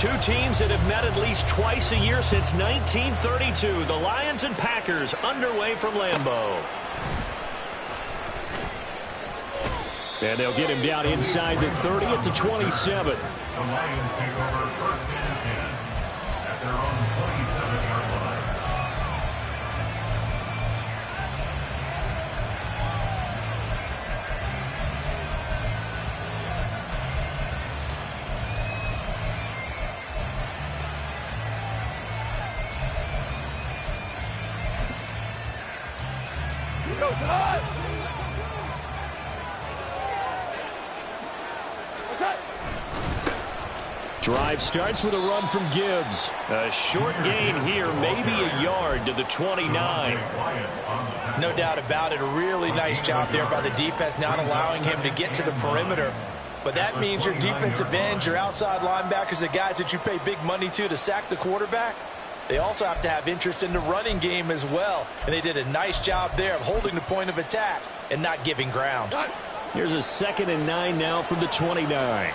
Two teams that have met at least twice a year since 1932. The Lions and Packers underway from Lambeau. And they'll get him down inside the 30 at the 27. The Lions take over first and 10 at their own 27-yard line. Go, Todd! Drive starts with a run from Gibbs. A short gain here, maybe a yard to the 29. No doubt about it. A really nice job there by the defense, not allowing him to get to the perimeter. But that means your defensive ends, your outside linebackers, the guys that you pay big money to sack the quarterback, they also have to have interest in the running game as well. And they did a nice job there of holding the point of attack and not giving ground. Here's a 2nd and 9 now from the 29.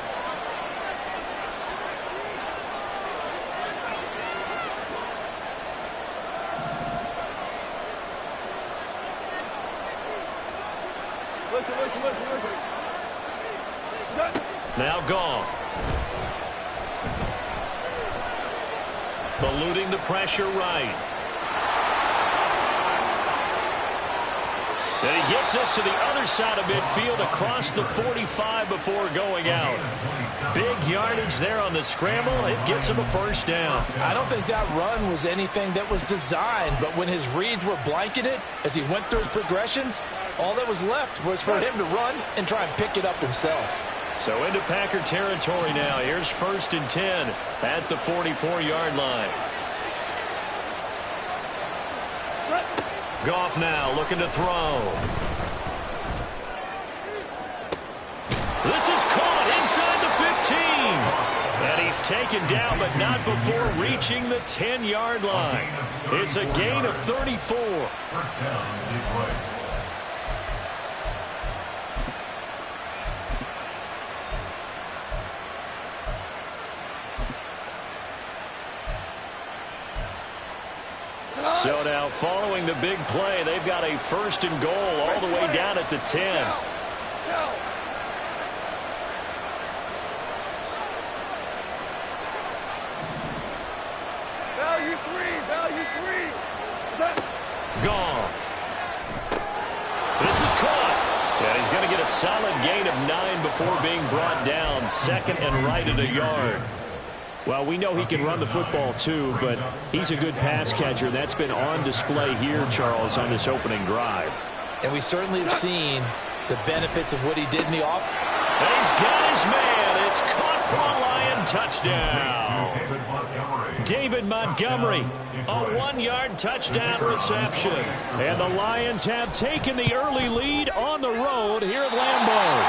Listen. Now Goff. Eluding the pressure right. And he gets us to the other side of midfield across the 45 before going out. Big yardage there on the scramble. It gets him a first down. I don't think that run was anything that was designed, but when his reads were blanketed as he went through his progressions, all that was left was for him to run and try and pick it up himself. So into Packer territory now. Here's 1st and 10 at the 44-yard line. Goff now looking to throw. This is caught inside the 15. And he's taken down, but not before reaching the 10-yard line. It's a gain of 34. First down, Detroit. So now, following the big play, they've got a 1st and goal all the way down at the 10. Value three. Goff. This is caught. And he's going to get a solid gain of 9 before being brought down. 2nd and right at a yard. Well, we know he can run the football too, but he's a good pass catcher. That's been on display here, Charles, on this opening drive. And we certainly have seen the benefits of what he did in the off. And he's got his man. It's caught for a Lion touchdown. David Montgomery, a 1-yard touchdown reception. And the Lions have taken the early lead on the road here at Lambeau.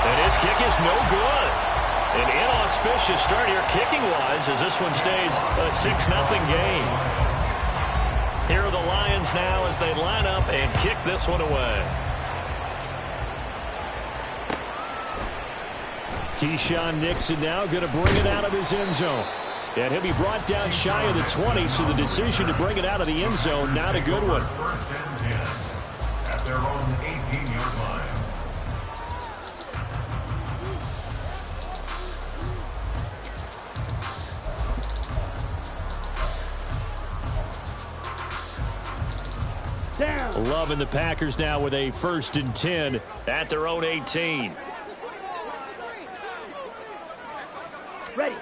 And his kick is no good. An inauspicious start here kicking-wise as this one stays a 6-0 game. Here are the Lions now as they line up and kick this one away. Keyshawn Nixon now going to bring it out of his end zone. And he'll be brought down shy of the 20, so the decision to bring it out of the end zone, not a good one. First and 10 at their own 18-yard line. Loving the Packers now with a 1st and 10 at their own 18. Ready.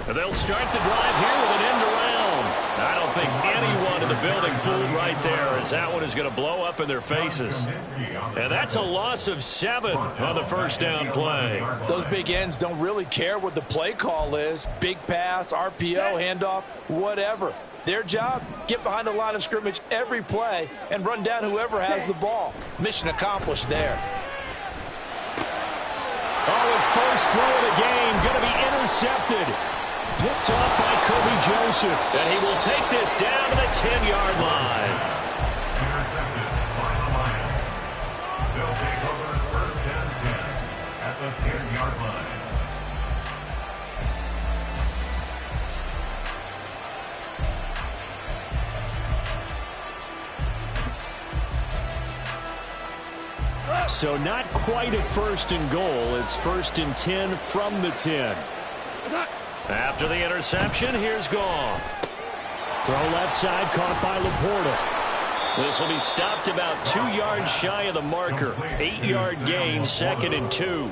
They'll start the drive here with an end around. I don't think anyone in the building fooled right there, as that one is going to blow up in their faces. And that's a loss of 7 on the first down play. Those big ends don't really care what the play call is. Big pass, RPO, handoff, whatever. Their job, get behind the line of scrimmage every play and run down whoever has the ball. Mission accomplished there. Oh, his first throw of the game going to be intercepted. Picked up by Kirby Joseph. And he will take this down to the 10-yard line. Intercepted by the Lions. They'll take over first and 10 at the 10-yard line. So not quite a 1st and goal. It's 1st and 10 from the 10. After the interception, here's Goff. Throw left side, caught by Laporta. This will be stopped about 2 yards shy of the marker. 8-yard gain, 2nd and 2.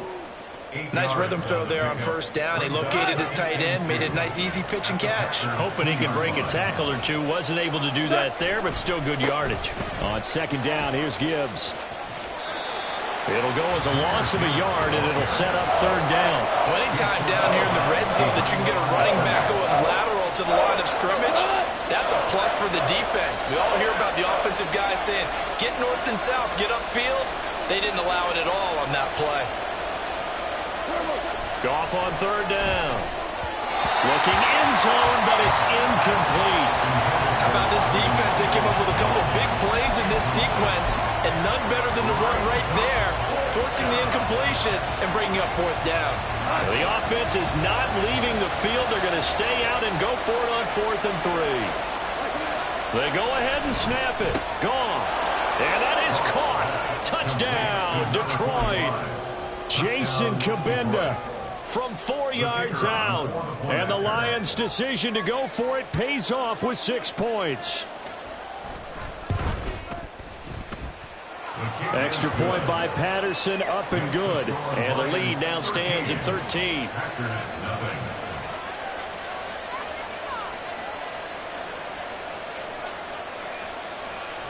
Nice rhythm throw there on 1st down. He located his tight end, made a nice easy pitch and catch. Hoping he could break a tackle or two. Wasn't able to do that there, but still good yardage. On 2nd down, here's Gibbs. It'll go as a loss of a yard, and it'll set up 3rd down. Well, anytime down here in the red zone that you can get a running back going lateral to the line of scrimmage, that's a plus for the defense. We all hear about the offensive guys saying, get north and south, get upfield. They didn't allow it at all on that play. Goff on 3rd down. Looking end zone, but it's incomplete. How about this defense? They came up with a couple big plays in this sequence, and none better than the run right there, forcing the incompletion and bringing up 4th down. The offense is not leaving the field. They're going to stay out and go for it on 4th and 3. They go ahead and snap it. Goff. And that is caught. Touchdown, Detroit. Jason Kabenda from 4 yards out. And the Lions' decision to go for it pays off with 6 points. Extra point by Patterson, up and good. And the lead now stands at 13.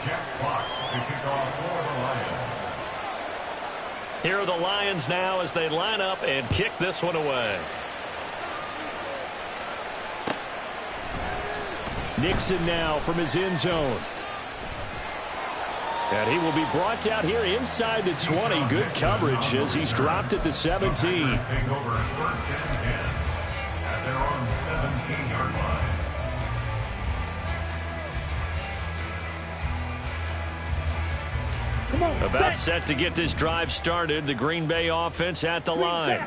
Jack Fox to kick off for the Lions. Here are the Lions now as they line up and kick this one away. Nixon now from his end zone. And he will be brought out here inside the 20. Good coverage as he's dropped at the 17. Take over 1st and 10 at their own 17-yard line. About set to get this drive started. The Green Bay offense at the line.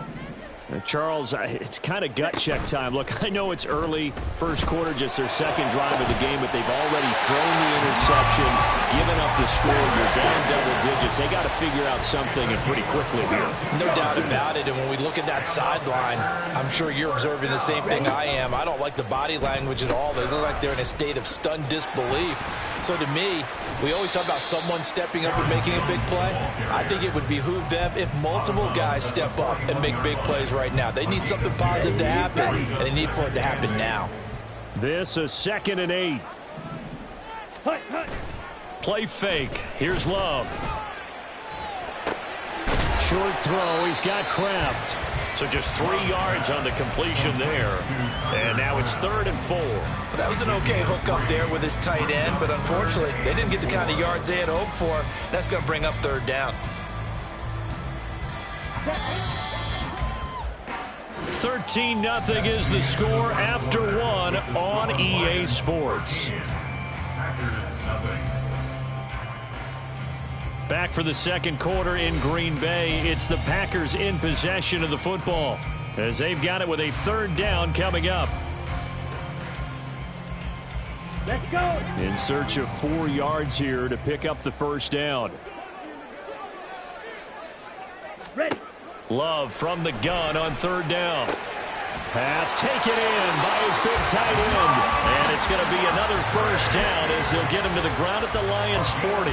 Charles, it's kind of gut check time. Look, I know it's early, 1st quarter, just their 2nd drive of the game, but they've already thrown the interception, given up the score. You're down double digits. They got to figure out something, and pretty quickly here. No doubt about it. And when we look at that sideline, I'm sure you're observing the same thing I am. I don't like the body language at all. They look like they're in a state of stunned disbelief. So to me, we always talk about someone stepping up and making a big play. I think it would behoove them if multiple guys step up and make big plays right now. They need something positive to happen, and they need for it to happen now. This is 2nd and 8. Play fake. Here's Love. Short throw. He's got Kraft. So just 3 yards on the completion there. And now it's 3rd and 4. Well, that was an okay hook up there with his tight end, but unfortunately, they didn't get the kind of yards they had hoped for. That's going to bring up 3rd down. 13-0 is the score after 1 on EA Sports. Back for the 2nd quarter in Green Bay. It's the Packers in possession of the football as they've got it with a 3rd down coming up. Let's go. In search of 4 yards here to pick up the 1st down. Ready. Love from the gun on 3rd down. Pass taken in by his big tight end. And it's going to be another 1st down as they'll get him to the ground at the Lions' 40.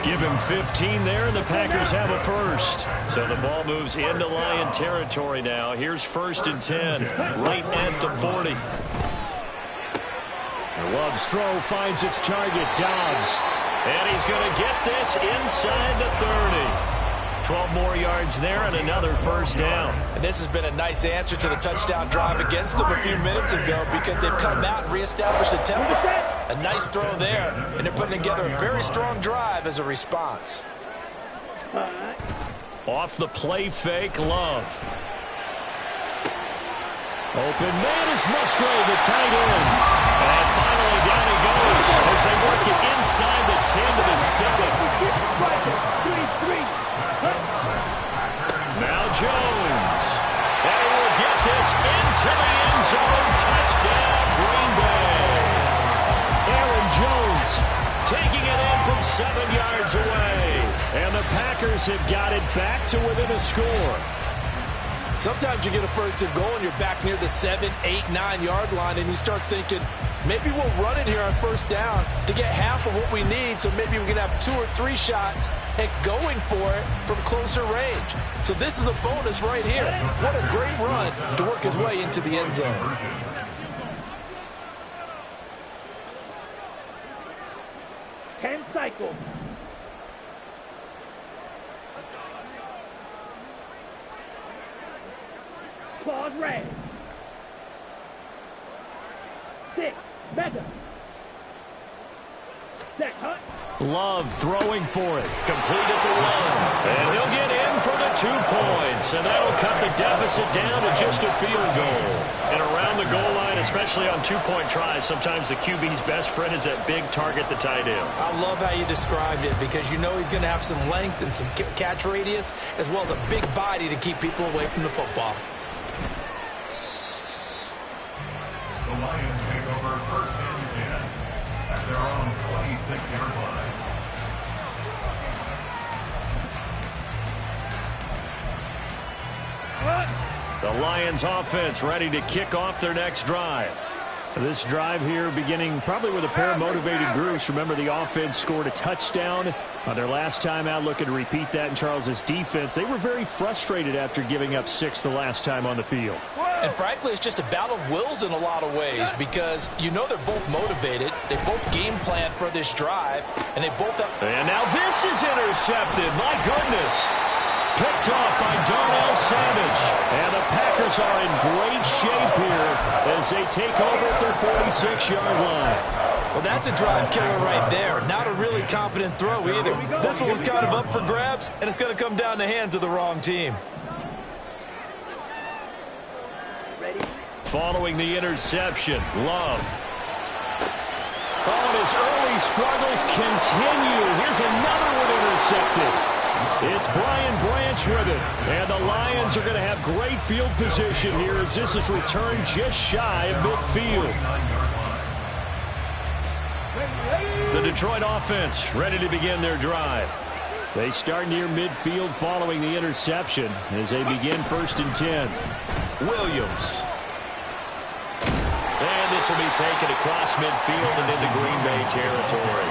Give him 15 there, and the Packers have a 1st. So the ball moves into Lion territory now. Here's 1st and 10, right at the 40. Love's throw finds its target, Dobbs. And he's going to get this inside the 30. 12 more yards there and another 1st down. And this has been a nice answer to the touchdown drive against them a few minutes ago because they've come out and reestablished the tempo. A nice throw there, and they're putting together a very strong drive as a response. Off the play fake, Love. Open man is Musgrave, the tight end. And finally down he goes as they work it inside the 10 to the 7. Now Jones. And he will get this into the end zone. Touchdown, Green Bay. Aaron Jones taking it in from 7 yards away. And the Packers have got it back to within a score. Sometimes you get a first and goal and you're back near the 7, 8, 9-yard line, and you start thinking, maybe we'll run it here on first down to get half of what we need, so maybe we can have 2 or 3 shots at going for it from closer range. So this is a bonus right here. What a great run to work his way into the end zone. Ten cycles. Claws red. 6. Mega. Set hunt. Love throwing for it. Complete at the 1. And he'll get in for the 2 points. And that'll cut the deficit down to just a field goal. And around the goal line, especially on 2-point tries, sometimes the QB's best friend is that big target, the tight end. I love how you described it, because you know he's going to have some length and some catch radius, as well as a big body to keep people away from the football. The Lions take over first and 10 at their own 26-yard line. The Lions offense ready to kick off their next drive. This drive here beginning probably with a pair of motivated groups. Remember, the offense scored a touchdown on their last time out. Looking to repeat that in Charles's defense. They were very frustrated after giving up 6 the last time on the field. And frankly, it's just a battle of wills in a lot of ways, because you know they're both motivated. They both game plan for this drive, and they both have... And now this is intercepted. My goodness. Picked off by Darnell Savage. And the Packers are in great shape here as they take over at their 46-yard line. Well, that's a drive killer right there. Not a really confident throw either. This one was kind of up for grabs, and it's going to come down the hands of the wrong team. Following the interception, Love. Oh, and his early struggles continue. Here's another one intercepted. It's Brian Branch with it. And the Lions are going to have great field position here as this is returned just shy of midfield. The Detroit offense ready to begin their drive. They start near midfield following the interception as they begin 1st and 10. Williams. And this will be taken across midfield and into Green Bay territory.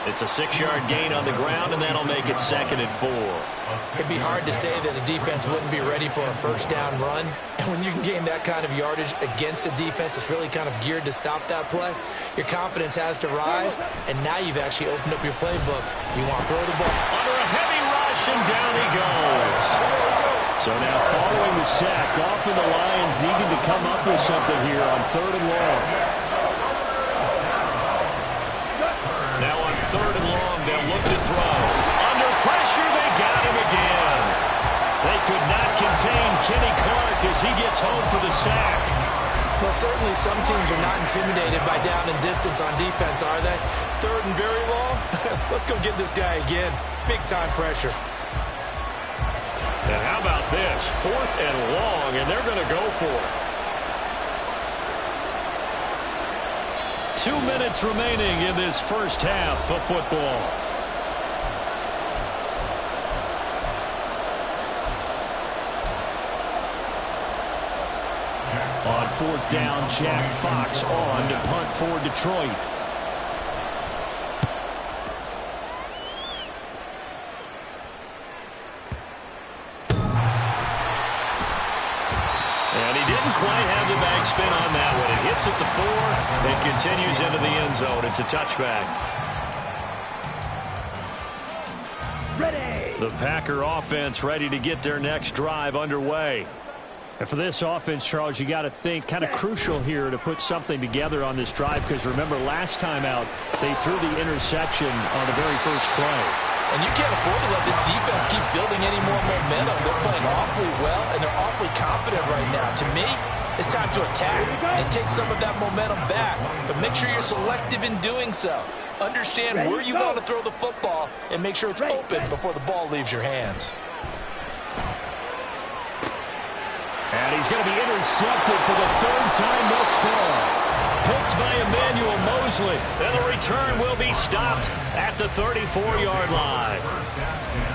It's a 6-yard gain on the ground, and that'll make it 2nd and 4. It'd be hard to say that a defense wouldn't be ready for a first down run. And when you can gain that kind of yardage against a defense that's really kind of geared to stop that play, your confidence has to rise, and now you've actually opened up your playbook. You want to throw the ball. Under a heavy rush, and down he goes. So now following the sack, often the Lions needing to come up with something here on 3rd and long. Now on 3rd and long, they'll look to throw. Under pressure, they got him again. They could not contain Kenny Clark as he gets home for the sack. Well, certainly some teams are not intimidated by down and distance on defense, are they? 3rd and very long? Let's go get this guy again. Big-time pressure. And how about this? 4th and long, and they're going to go for it. 2 minutes remaining in this first half of football. On 4th down, Jack Fox on to punt for Detroit. And he didn't quite have the backspin on that one. It hits at the 4 and continues into the end zone. It's a touchback. Ready. The Packer offense ready to get their next drive underway. And for this offense, Charles, you got to think kind of crucial here to put something together on this drive, because remember last time out they threw the interception on the very first play. And you can't afford to let this defense keep building any more momentum. They're playing awfully well, and they're awfully confident right now. To me, it's time to attack and take some of that momentum back. But make sure you're selective in doing so. Understand where you want to throw the football and make sure it's open before the ball leaves your hands. And he's going to be intercepted for the 3rd time thus far. picked by Emmanuel Mosley. And the return will be stopped at the 34-yard line. First down 10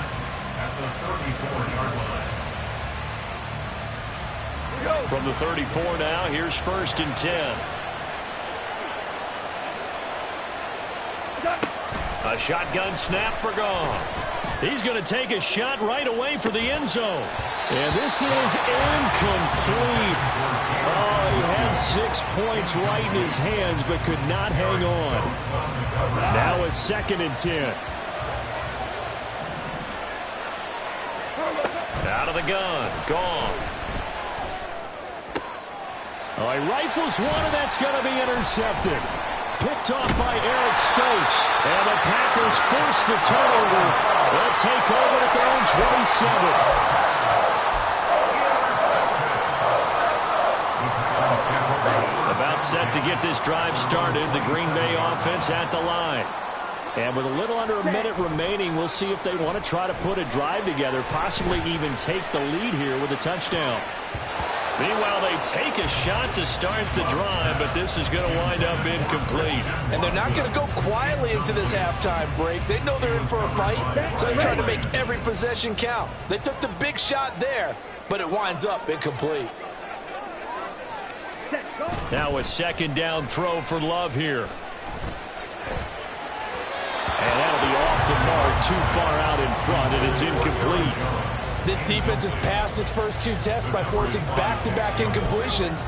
at the 34-yard line. From the 34 now, here's 1st and 10. A shotgun snap for Goff. He's going to take a shot right away for the end zone. And this is incomplete. Oh, he had 6 points right in his hands, but could not hang on. Now a 2nd and 10. Out of the gun. Goff. Oh, he rifles one, and that's going to be intercepted. Picked off by Eric Stokes. And the Packers force the turnover. They'll take over at their own 27. About set to get this drive started. The Green Bay offense at the line. And with a little under a minute remaining, we'll see if they want to try to put a drive together, possibly even take the lead here with a touchdown. Meanwhile, they take a shot to start the drive, but this is going to wind up incomplete. And they're not going to go quietly into this halftime break. They know they're in for a fight, so they're trying to make every possession count. They took the big shot there, but it winds up incomplete. Now a 2nd down throw for Love here. And that'll be off the mark, too far out in front, and it's incomplete. This defense has passed its first 2 tests by forcing back-to-back incompletions.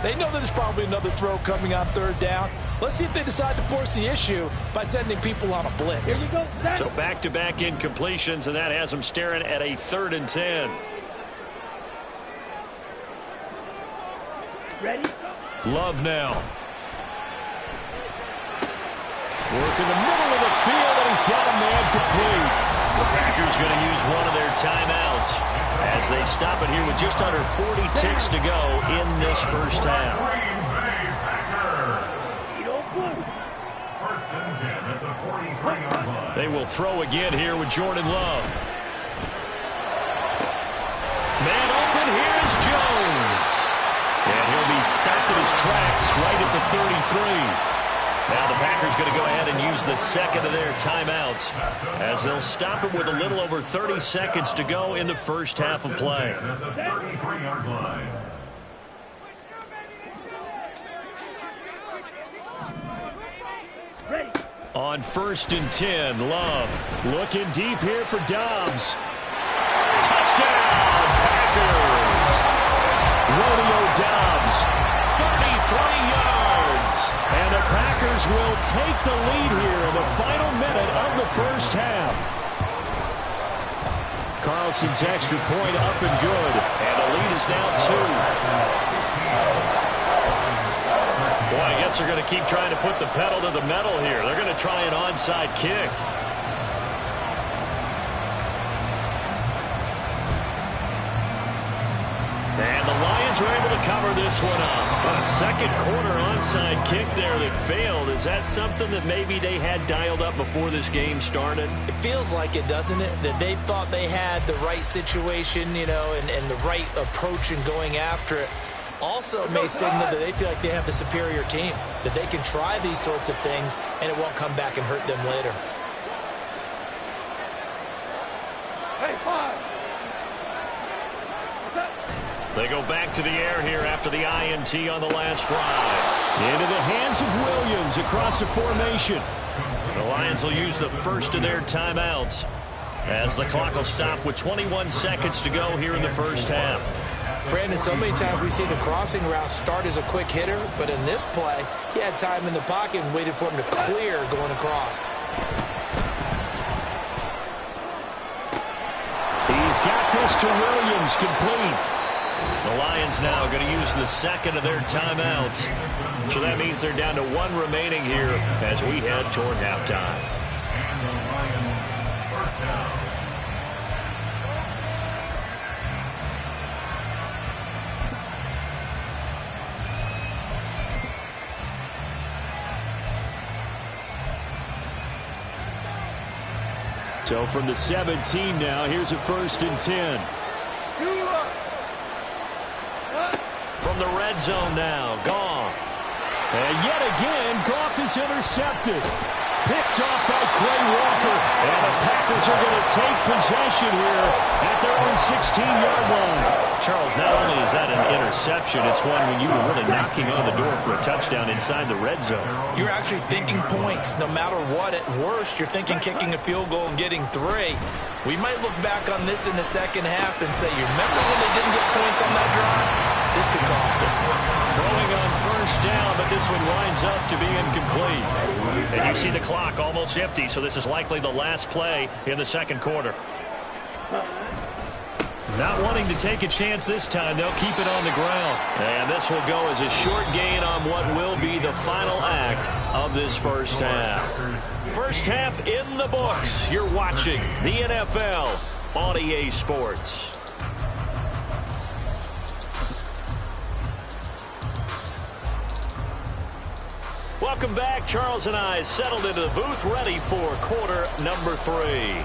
They know there's probably another throw coming on 3rd down. Let's see if they decide to force the issue by sending people on a blitz. So back-to-back incompletions, and that has them staring at a 3rd and 10. Ready? Love now. Work in the middle of the field, and he's got a man complete. The Packers going to use one of their timeouts as they stop it here with just under 40 ticks to go in this first half. First and 10 at the 43-yard line. They will throw again here with Jordan Love. Man open, here's Jones. And he'll be stopped at his tracks right at the 33. Now the Packers going to go ahead and use the 2nd of their timeouts as they'll stop it with a little over 30 seconds to go in the first half of play. At the 33-yard line. Ready? On 1st and 10, Love looking deep here for Dobbs. Touchdown, Packers! Romeo Dobbs, 33 yards. And the Packers will take the lead here in the final minute of the first half. Carlson's extra point up and good. And the lead is now 2. Boy, I guess they're going to keep trying to put the pedal to the metal here. They're going to try an onside kick. And the Lions are able to cover this one up. A 2nd quarter onside kick there that failed. Is that something that maybe they had dialed up before this game started? It feels like it, doesn't it? That they thought they had the right situation, you know, and the right approach in going after it. Also may signal that they feel like they have the superior team, that they can try these sorts of things and it won't come back and hurt them later. Hey, 5. They go back to the air here after the INT on the last drive. Into the hands of Williams across the formation. The Lions will use the first of their timeouts as the clock will stop with 21 seconds to go here in the first half. Brandon, so many times we see the crossing route start as a quick hitter, but in this play, he had time in the pocket and waited for him to clear going across. He's got this to Williams, complete. The Lions now going to use the 2nd of their timeouts. So that means they're down to 1 remaining here as we head toward halftime. And the Lions first down. So from the 17 now, here's a 1st and 10. From the red zone now, Goff. And yet again, Goff is intercepted. Picked off by Quay Walker. And the Packers are going to take possession here at their own 16-yard line. Charles, not only is that an interception, it's one when you were really knocking on the door for a touchdown inside the red zone. You're actually thinking points. No matter what, at worst, you're thinking kicking a field goal and getting 3. We might look back on this in the second half and say, you remember when they didn't get points on that drive? This could cost them. Throwing on first down, but this one winds up to be incomplete. And you see the clock almost empty, so this is likely the last play in the second quarter. Not wanting to take a chance this time, they'll keep it on the ground. And this will go as a short gain on what will be the final act of this first half. First half in the books. You're watching the NFL on EA Sports. Welcome back. Charles and I settled into the booth, ready for quarter number 3.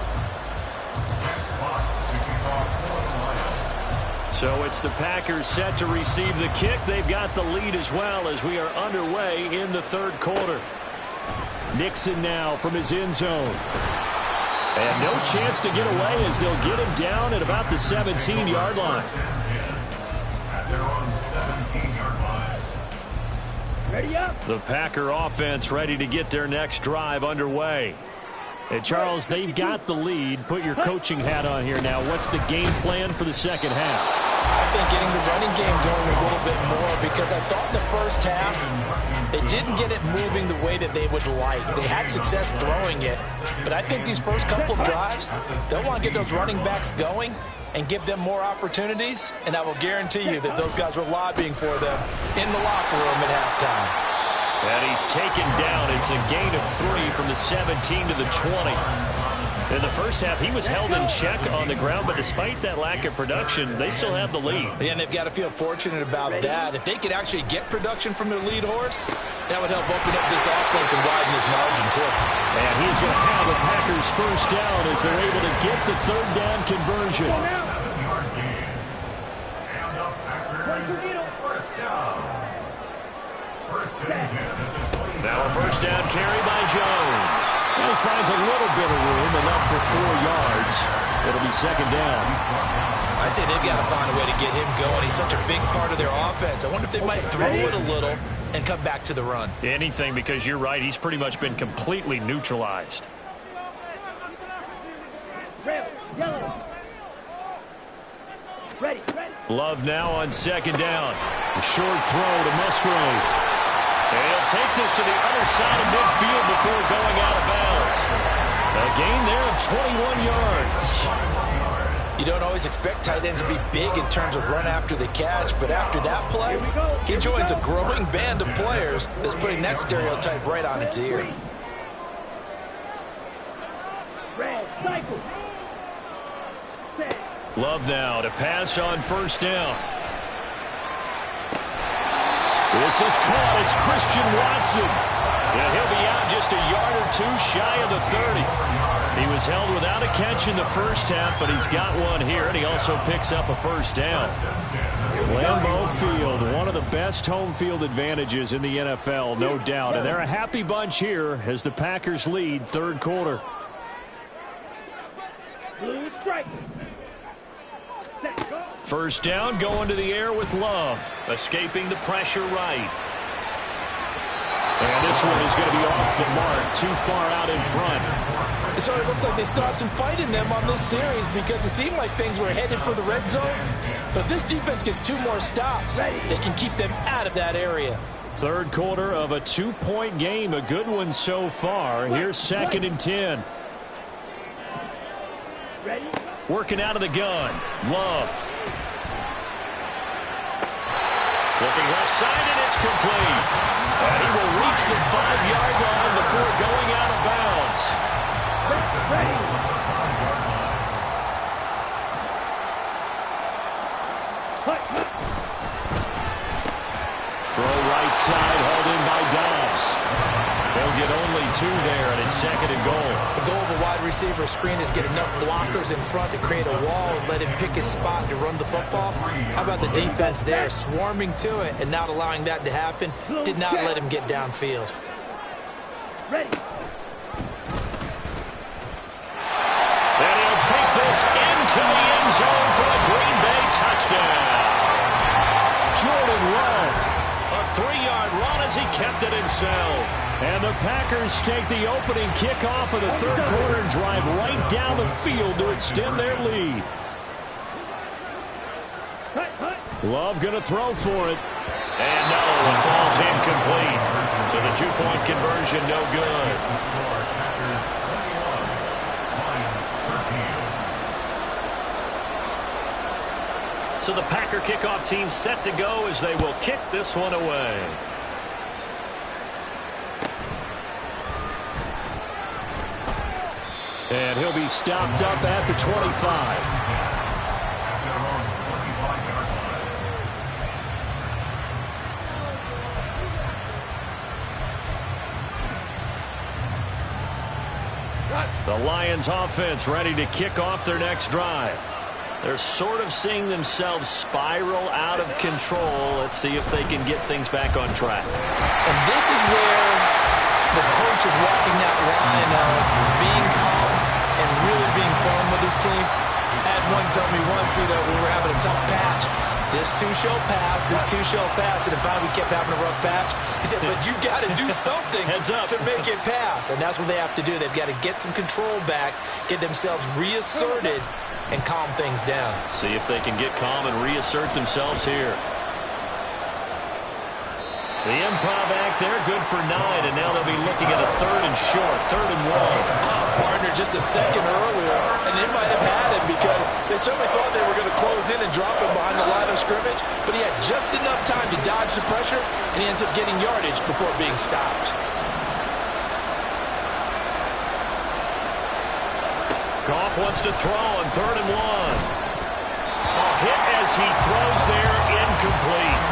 So it's the Packers set to receive the kick. They've got the lead as well as we are underway in the third quarter. Nixon now from his end zone. And no chance to get away as they'll get him down at about the 17-yard line. At their own 17-yard line. Ready up. The Packer offense ready to get their next drive underway. And Charles, they've got the lead. Put your coaching hat on here now. What's the game plan for the second half? I think getting the running game going a little bit more, because I thought in the first half they didn't get it moving the way that they would like. They had success throwing it, but I think these first couple of drives, they'll want to get those running backs going and give them more opportunities, and I will guarantee you that those guys were lobbying for them in the locker room at halftime. And he's taken down. It's a gain of 3 from the 17 to the 20. In the first half, he was held in check on the ground, but despite that lack of production, they still have the lead. And they've got to feel fortunate about that. If they could actually get production from their lead horse, that would help open up this offense and widen this margin, too. And he's going to have the Packers first down as they're able to get the third down conversion. Now a first down carry by Jones. And he finds a little bit of room, enough for 4 yards. It'll be second down. I'd say they've got to find a way to get him going. He's such a big part of their offense. I wonder if they might throw it a little and come back to the run. Anything, because you're right. He's pretty much been completely neutralized. Red, yellow. Ready. Love now on second down. A short throw to Musgrave. And he'll take this to the other side of midfield before going out of bounds. A gain there of 21 yards. You don't always expect tight ends to be big in terms of run after the catch, but after that play, he joins a growing band of players that's putting that stereotype right on its ear. Red, cycle. Love now to pass on first down. This is caught. It's Christian Watson. And he'll be out just a yard or 2 shy of the 30. He was held without a catch in the first half, but he's got one here, and he also picks up a first down. Lambeau Field, one of the best home field advantages in the NFL, no doubt. And they're a happy bunch here as the Packers lead third quarter. Blue strike. First down, going to the air with Love. Escaping the pressure right. And this one is going to be off the mark, too far out in front. So it looks like they still have some fight in them on this series, because it seemed like things were headed for the red zone. But if this defense gets 2 more stops, they can keep them out of that area. Third quarter of a 2-point game, a good one so far. Here's second and 10. Ready? Working out of the gun. Love. Looking left side, and it's complete. And he will reach the 5-yard line before going out of bounds. Ready. Throw right side, hauled in by Dobbs. They'll get only 2 there, and it's 2nd and goal. The goal of a wide receiver screen is get enough blockers in front to create a wall and let him pick his spot to run the football. How about the defense there, swarming to it and not allowing that to happen? Did not let him get downfield. Ready. And he'll take this into the end zone for a Green Bay touchdown. Jordan Love, a 3-yard run as he kept it himself. And the Packers take the opening kickoff of the 3rd quarter and drive right down the field to extend their lead. Love going to throw for it. And no, it falls incomplete. So the 2-point conversion no good. So the Packer kickoff team set to go as they will kick this one away. And he'll be stopped up at the 25. The Lions offense ready to kick off their next drive. They're sort of seeing themselves spiral out of control. Let's see if they can get things back on track. And this is where the coach is walking that line of being calm and really being firm with his team. I had one tell me once, we were having a tough patch. This too shall pass, this too shall pass. And finally we kept having a rough patch. He said, but you got to do something to make it pass. And that's what they have to do. They've got to get some control back, get themselves reasserted, and calm things down. See if they can get calm and reassert themselves here. The improv act there, good for 9, and now they'll be looking at a 3rd and short, 3rd and 1. Partner just a second earlier, and they might have had him because they certainly thought they were going to close in and drop him behind the line of scrimmage, but he had just enough time to dodge the pressure, and he ends up getting yardage before being stopped. Goff wants to throw on 3rd and 1. A hit as he throws there, incomplete.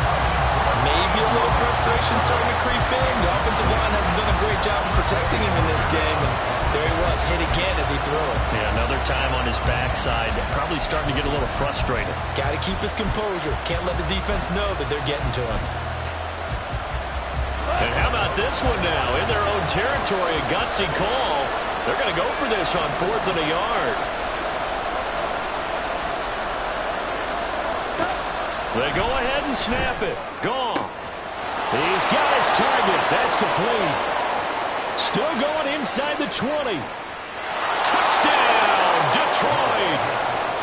Maybe a little frustration starting to creep in. The offensive line hasn't done a great job of protecting him in this game, and there he was, hit again as he threw it. Yeah, another time on his backside, probably starting to get a little frustrated. Got to keep his composure. Can't let the defense know that they're getting to him. And how about this one now? In their own territory, a gutsy call. They're going to go for this on 4th and a yard. They go ahead and snap it. Goff. He's got his target. That's complete. Still going inside the 20. Touchdown, Detroit.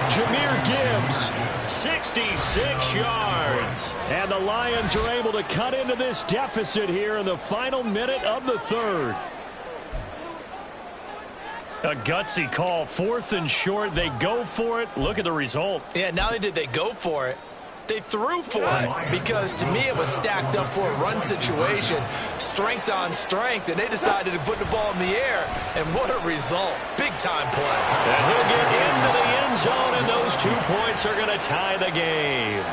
Jahmyr Gibbs, 66 yards. And the Lions are able to cut into this deficit here in the final minute of the 3rd. A gutsy call, 4th and short. They go for it. Look at the result. Yeah, not only did they go for it, they threw for it, because to me it was stacked up for a run situation, strength on strength, and they decided to put the ball in the air, and what a result. Big-time play. And he'll get into the end zone, and those 2 points are going to tie the game.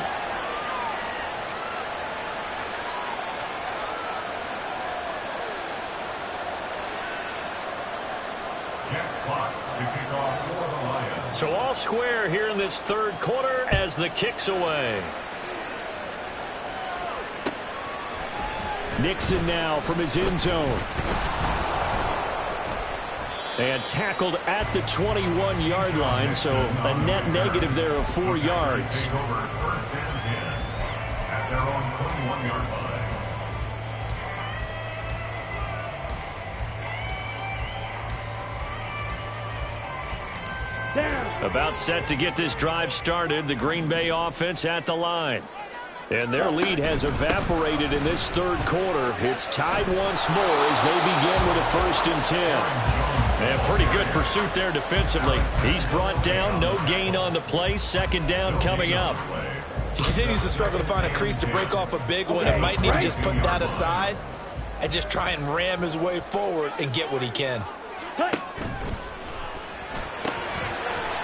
So all square here in this 3rd quarter as the kick's away. Nixon now from his end zone. And tackled at the 21-yard line, so a net negative there of 4 yards. Take over 1st and 10 at their own 21-yard line. About set to get this drive started. The Green Bay offense at the line. And their lead has evaporated in this 3rd quarter. It's tied once more as they begin with a 1st and 10. And pretty good pursuit there defensively. He's brought down, no gain on the play. 2nd down coming up. He continues to struggle to find a crease to break off a big one, and might need to just put that aside and just try and ram his way forward and get what he can.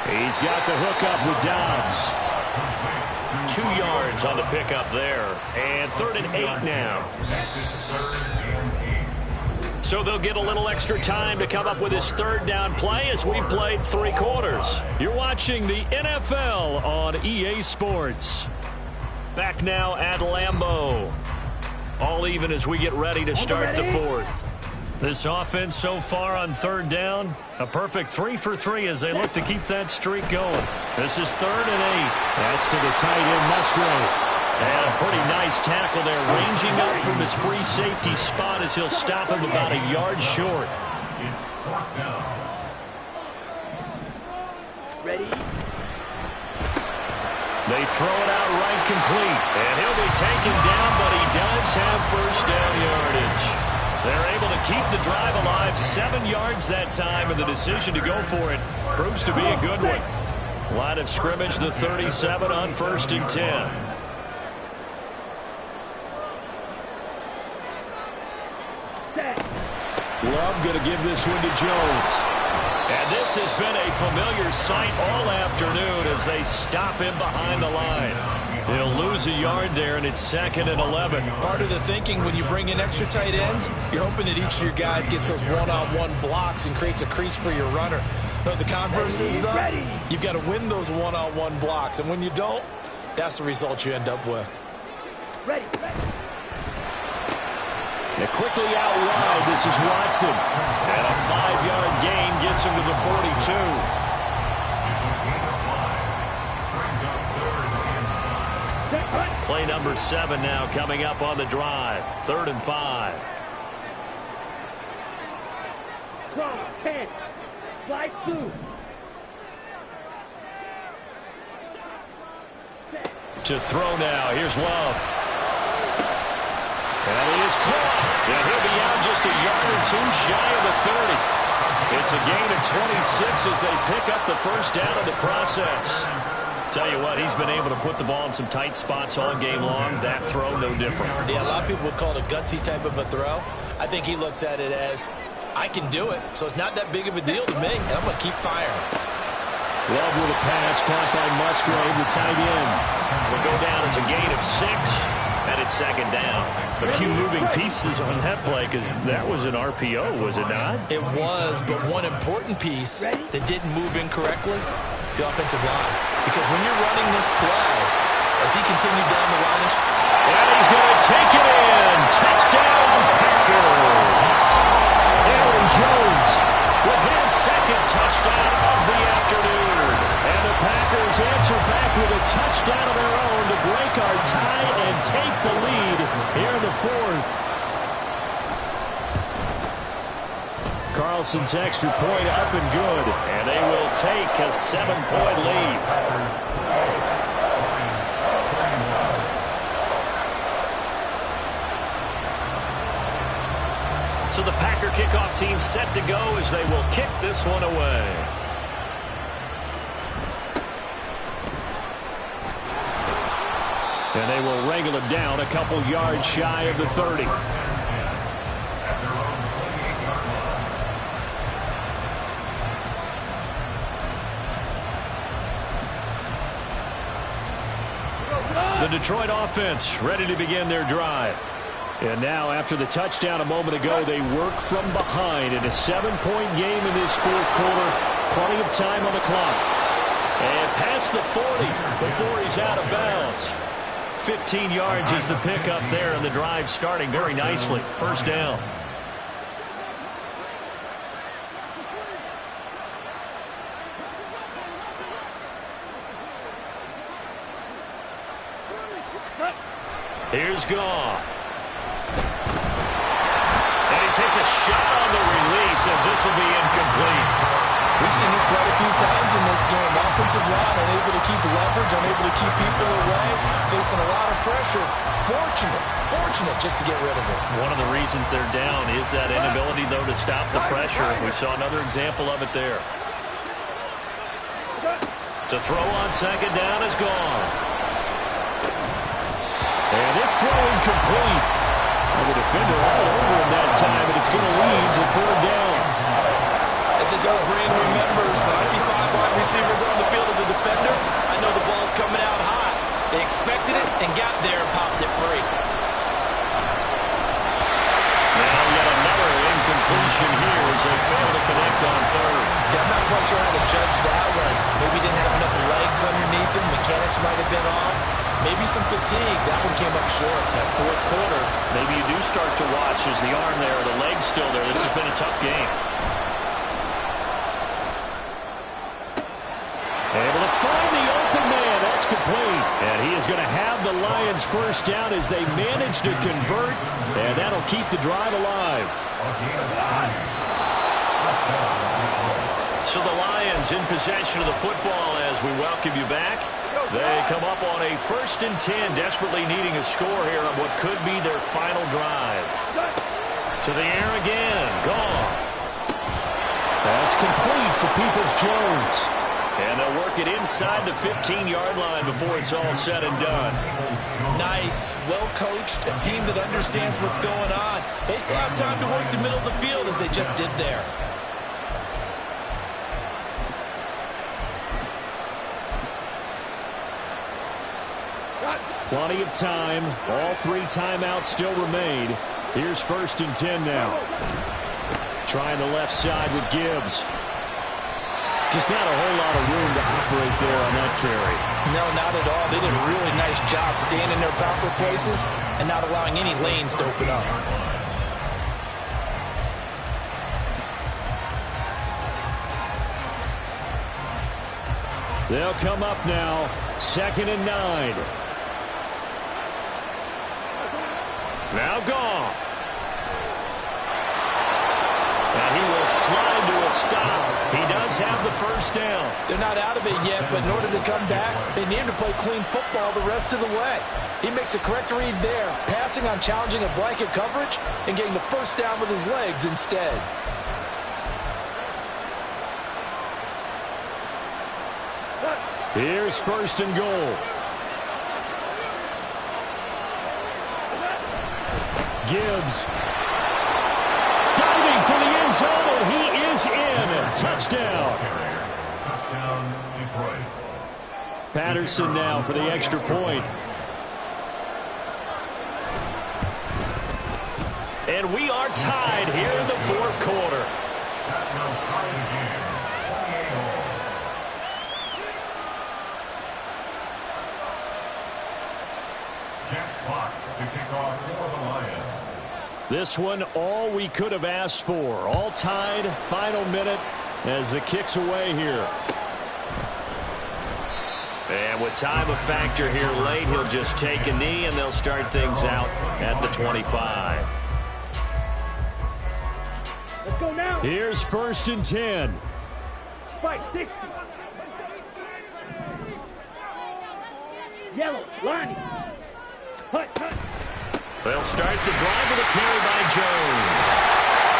He's got the hook up with Dobbs. 2 yards on the pickup there. And 3rd and 8 now. So they'll get a little extra time to come up with his third down play as we've played 3 quarters. You're watching the NFL on EA Sports. Back now at Lambeau. All even as we get ready to start the fourth. This offense so far on third down, a perfect 3 for 3 as they look to keep that streak going. This is 3rd and 8. That's to the tight end, Musgrave. And a pretty nice tackle there, ranging up from his free safety spot as he'll stop him about a yard short. It's 4th down. Ready? They throw it out right complete. And he'll be taken down, but he does have first down yardage. They're able to keep the drive alive, 7 yards that time, and the decision to go for it proves to be a good one. Line of scrimmage, the 37 on 1st and 10. Love going to give this one to Jones. And this has been a familiar sight all afternoon as they stop him behind the line. He'll lose a yard there, and it's 2nd and 11. Part of the thinking when you bring in extra tight ends, you're hoping that each of your guys gets those one-on-one blocks and creates a crease for your runner. But the converse is, though, you've got to win those one-on-one blocks. And when you don't, that's the result you end up with. Ready. And quickly out wide, this is Watson. And a 5-yard gain gets him to the 42. Play number 7 now coming up on the drive. 3rd and 5. Strong, 10. Slide 2. To throw now. Here's Love. And he is caught. And he'll be out just a yard or 2 shy of the 30. It's a gain of 26 as they pick up the first down in the process. Tell you what, he's been able to put the ball in some tight spots all game long. That throw, no different. Yeah, a lot of people would call it a gutsy type of a throw. I think he looks at it as, I can do it, so it's not that big of a deal to me, and I'm going to keep firing. Love with a pass caught by Musgrave, the tight end. Will go down as a gain of 6, and it's 2nd down. A few moving pieces on that play because that was an RPO, was it not? It was, but one important piece that didn't move incorrectly, the offensive line. Because when you're running this play, as he continued down the line, and he's going to take it in. Touchdown, Packers. Aaron Jones with his 2nd touchdown of the afternoon. And the Packers answer back with a touchdown of their own to break our tie and take the lead here in the 4th. Carlson's extra point up and good, and they will take a 7-point lead. So the Packer kickoff team set to go as they will kick this one away. And they will wrangle it down a couple yards shy of the 30. The Detroit offense ready to begin their drive. And now after the touchdown a moment ago, they work from behind in a 7-point game in this 4th quarter. Plenty of time on the clock. And past the 40 before he's out of bounds. 15 yards is the pickup there, and the drive starting very nicely. First down. Here's Goff. And he takes a shot on the release as this will be incomplete. We've seen this quite a few times in this game. Offensive line unable to keep leverage, unable to keep people away, facing a lot of pressure. Fortunate just to get rid of it. One of the reasons they're down is that inability, though, to stop the pressure. We saw another example of it there. To throw on 2nd down is Goff. And this throw incomplete. And the defender all over him that time, and it's going to lead to 3rd down. As his old brain remembers, when I see 5 wide receivers on the field as a defender, I know the ball's coming out high. They expected it and got there and popped it free. Now yet another incomplete incompletion here as they fail to connect on third. See, I'm not quite sure how to judge that one. Maybe he didn't have enough legs underneath him. Mechanics might have been off. Maybe some fatigue. That one came up short. That fourth quarter, maybe you do start to watch as the arm there, the leg's still there. This has been a tough game. Able to find the open man. That's complete. And he is going to have the Lions first down as they manage to convert. And that'll keep the drive alive. So the Lions in possession of the football as we welcome you back. They come up on a 1st and 10, desperately needing a score here on what could be their final drive. To the air again. Goff. That's complete to Peoples-Jones. And they'll work it inside the 15-yard line before it's all said and done. Nice, well-coached, a team that understands what's going on. They still have time to work the middle of the field as they just did there. Plenty of time. All 3 timeouts still remain. Here's 1st and 10 now. Trying the left side with Gibbs. Just not a whole lot of room to operate there on that carry. No, not at all. They did a really nice job staying in their proper places and not allowing any lanes to open up. They'll come up now. 2nd and 9. Now Goff. And he will slide to a stop. He does have the first down. They're not out of it yet, but in order to come back, they need to play clean football the rest of the way. He makes a correct read there, passing on challenging a blanket coverage and getting the first down with his legs instead. Here's 1st and goal. Gibbs. Diving for the end zone, and he is in. Touchdown. Touchdown, Detroit. Patterson now for the extra point. And we are tied here in the 4th quarter. That will tie the game. 28-all. Jack Fox to kick off for the Lions. This one, all we could have asked for. All tied, final minute as the kick's away here. And with time a factor here late, he'll just take a knee and they'll start things out at the 25. Let's go now. Here's 1st and 10. Fight 60. Yellow, line. Hut, hut. They'll start the drive with a carry by Jones.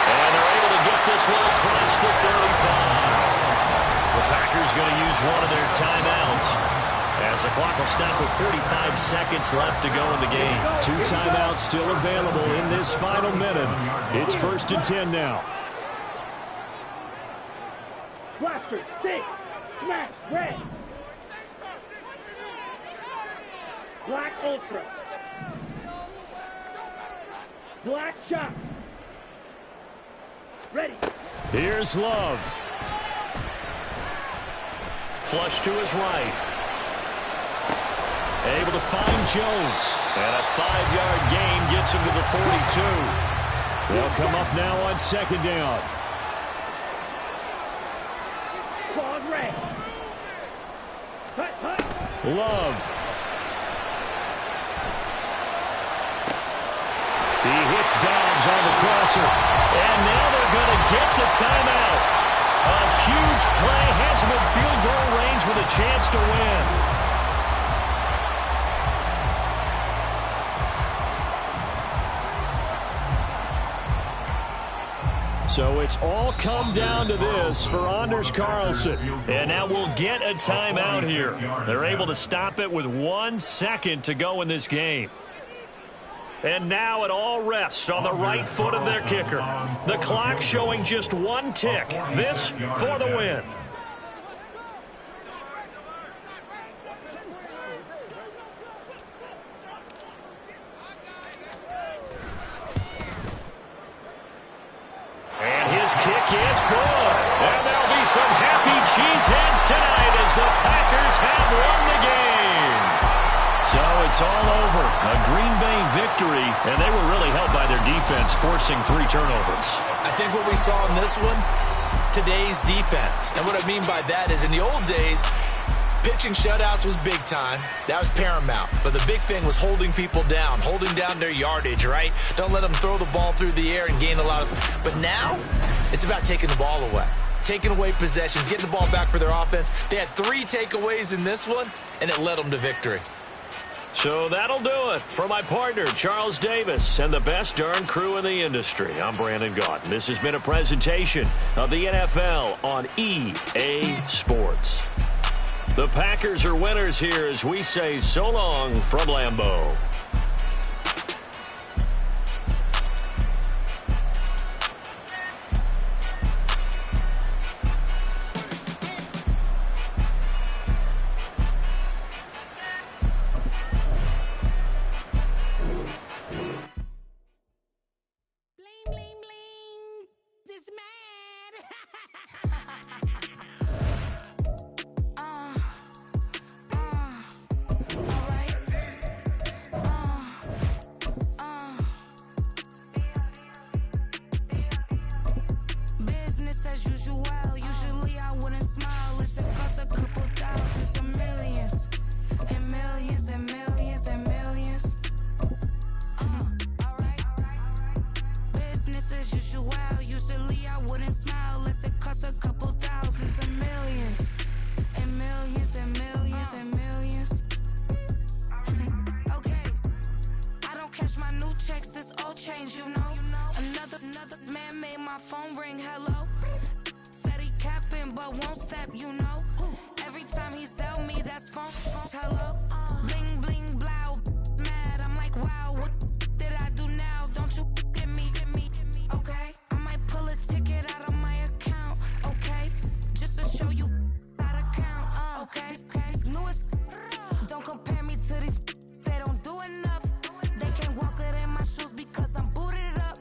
And they're able to get this one across the 35. The Packers going to use one of their timeouts as the clock will stop with 45 seconds left to go in the game. 2 timeouts still available in this final minute. It's 1st and 10 now. Blaster, 6. Smash, red. Black Ultra. Black shot. Ready. Here's Love. Flush to his right. Able to find Jones. And a 5-yard gain gets him to the 42. They'll come up now on 2nd down. Claws red. Hut, hut. Love. He hits Dobbs on the crosser. And now they're going to get the timeout. A huge play has him in field goal range with a chance to win. So it's all come down to this for Anders Carlson. And now we'll get a timeout here. They're able to stop it with 1 second to go in this game. And now it all rests on the right foot of their kicker. The clock showing just 1 tick. This for the win. it's all over. A Green Bay victory, and they were really helped by their defense, forcing 3 turnovers. I think what we saw in this one, today's defense. And what I mean by that is in the old days, pitching shutouts was big time. That was paramount. But the big thing was holding people down, holding down their yardage, right? Don't let them throw the ball through the air and gain a lot of... But now, it's about taking the ball away. Taking away possessions, getting the ball back for their offense. They had 3 takeaways in this one, and it led them to victory. So that'll do it for my partner, Charles Davis, and the best darn crew in the industry. I'm Brandon Gaudin. This has been a presentation of the NFL on EA Sports. The Packers are winners here as we say so long from Lambeau. Another man made my phone ring, hello. Said he capping, but won't step, you know. Every time he sell me, that's phone, hello. Bling, bling, blow, mad. I'm like, wow, what did I do now? Don't you get me, okay? I might pull a ticket out of my account, okay? Just to show you how to count, okay? Newest, don't compare me to these, they don't do enough. They can't walk it in my shoes because I'm booted up.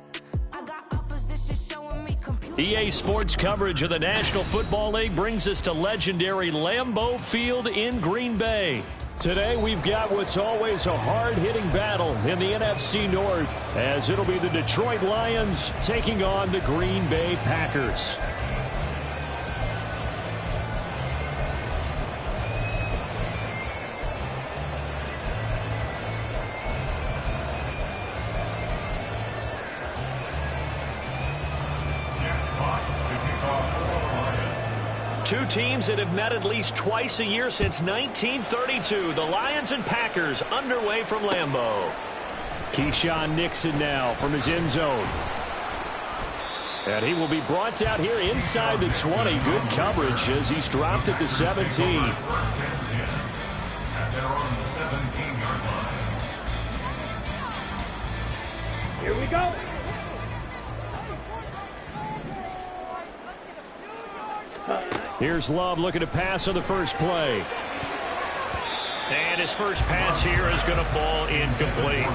I got opposition showing me computer. EA Sports coverage of the National Football League brings us to legendary Lambeau Field in Green Bay. Today we've got what's always a hard-hitting battle in the NFC North, as it'll be the Detroit Lions taking on the Green Bay Packers. Two teams that have met at least twice a year since 1932. The Lions and Packers underway from Lambeau. Keyshawn Nixon now from his end zone. And he will be brought down here inside the 20. Good coverage as he's dropped at the 17. First and 10 at their own 17-yard line. Here we go. Here's Love looking to pass on the first play. And his first pass here is going to fall incomplete.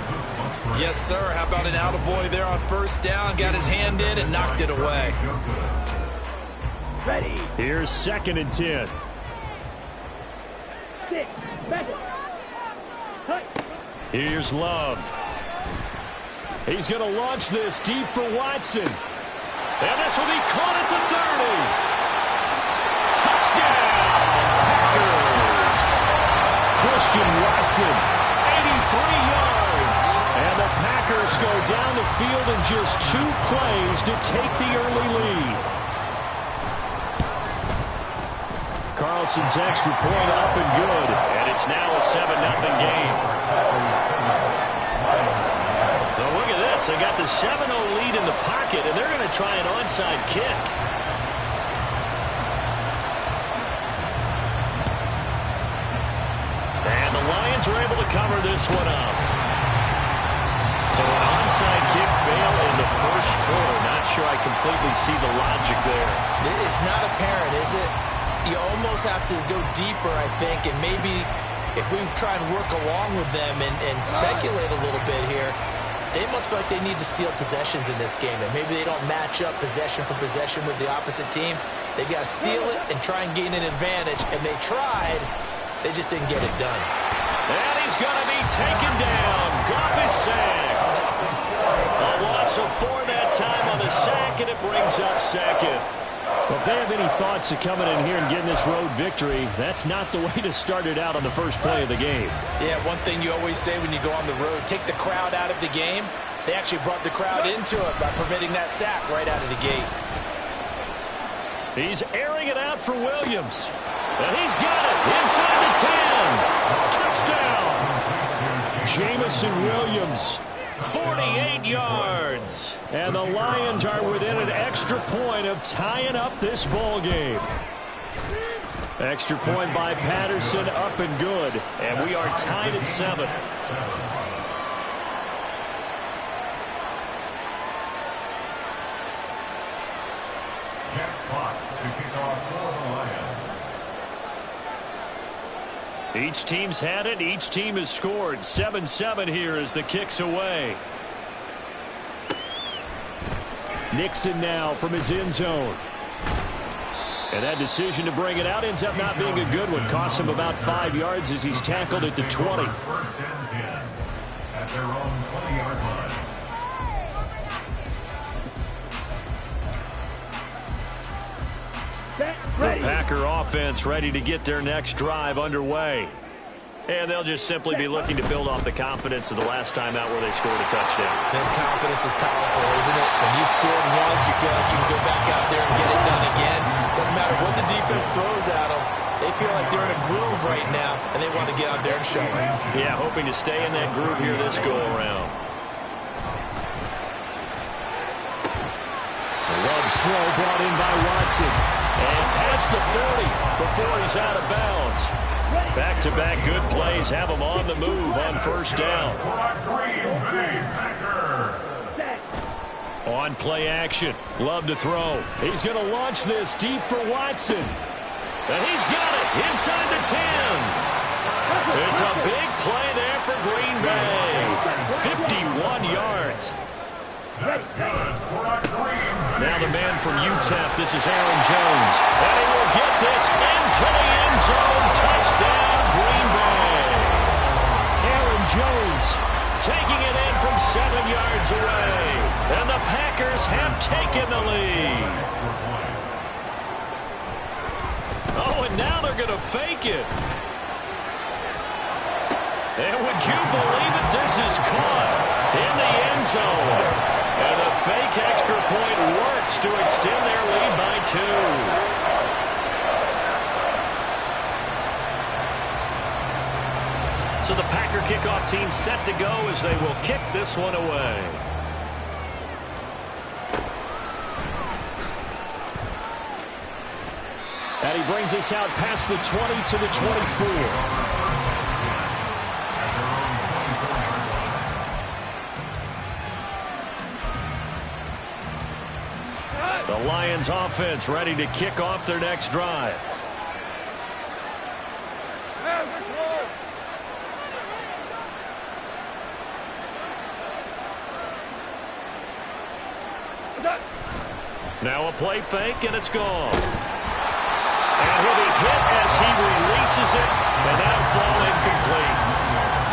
Yes, sir. How about an attaboy there on first down? Got his hand in and knocked it away. Ready. Here's 2nd and 10. 6 seconds. Cut. Here's Love. He's going to launch this deep for Watson. And this will be caught at the 30. Touchdown, Packers. Christian Watson, 83 yards. And the Packers go down the field in just 2 plays to take the early lead. Carlson's extra point up and good. And it's now a 7-0 game. So look at this. They got the 7-0 lead in the pocket, and they're going to try an onside kick. And the Lions are able to cover this one up. So an onside kick fail in the first quarter. Not sure I completely see the logic there. It's not apparent, is it? You almost have to go deeper, I think, and maybe if we try and work along with them and speculate a little bit here, they must feel like they need to steal possessions in this game, and maybe they don't match up possession for possession with the opposite team. They got to steal it and try and gain an advantage, and they tried. They just didn't get it done. And he's going to be taken down. Goff is sacked. A loss of 4 that time on the sack, and it brings up second. Well, if they have any thoughts of coming in here and getting this road victory, that's not the way to start it out on the first play of the game. Yeah, one thing you always say when you go on the road, take the crowd out of the game. They actually brought the crowd into it by permitting that sack right out of the gate. He's airing it out for Williams. And he's got it inside the 10. Touchdown. Jamison Williams. 48 yards. And the Lions are within an extra point of tying up this ball game. Extra point by Patterson, up and good. And we are tied at 7. Jack Fox to kick off for the Lions. Each team's had it. Each team has scored. 7-7 here as the kick's away. Nixon now from his end zone. And that decision to bring it out ends up not being a good one. Costs him about 5 yards as he's tackled at the 20. First and 10 at their own 20-yard line. The Packer offense ready to get their next drive underway. And they'll just simply be looking to build off the confidence of the last time out where they scored a touchdown. Then confidence is powerful, isn't it? When you scored once, you feel like you can go back out there and get it done again. Doesn't matter what the defense throws at them. They feel like they're in a groove right now, and they want to get out there and show it. Yeah, hoping to stay in that groove here this go-around. Love's throw brought in by Watson. And past the 40 before he's out of bounds. Back-to-back good plays have him on the move on first down. On play action. Love to throw. He's going to launch this deep for Watson. And he's got it inside the 10. It's a big play there for Green Bay. 51 yards. Now the man from UTEP, this is Aaron Jones. And he will get this into the end zone. Touchdown, Green Bay. Aaron Jones taking it in from 7 yards away. And the Packers have taken the lead. Oh, and now they're going to fake it. And would you believe it? This is caught in the end zone. And a fake extra point works to extend their lead by 2. So the Packer kickoff team set to go as they will kick this one away. And he brings us out past the 20 to the 24. The Lions offense ready to kick off their next drive. Now a play fake, and it's gone. And he'll be hit as he releases it, and that'll fall incomplete.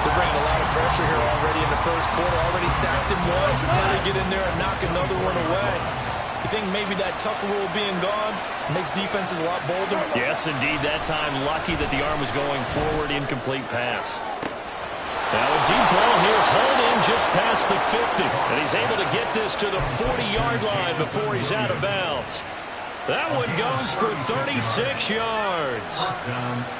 They're bringing a lot of pressure here already in the first quarter. Already sacked him once, and now they get in there and knock another one away. You think maybe that Tucker rule being gone makes defenses a lot bolder? Yes, indeed. That time, lucky that the arm was going forward. Incomplete pass. Now a deep ball here, hauled in just past the 50. And he's able to get this to the 40-yard line before he's out of bounds. That one goes for 36 yards.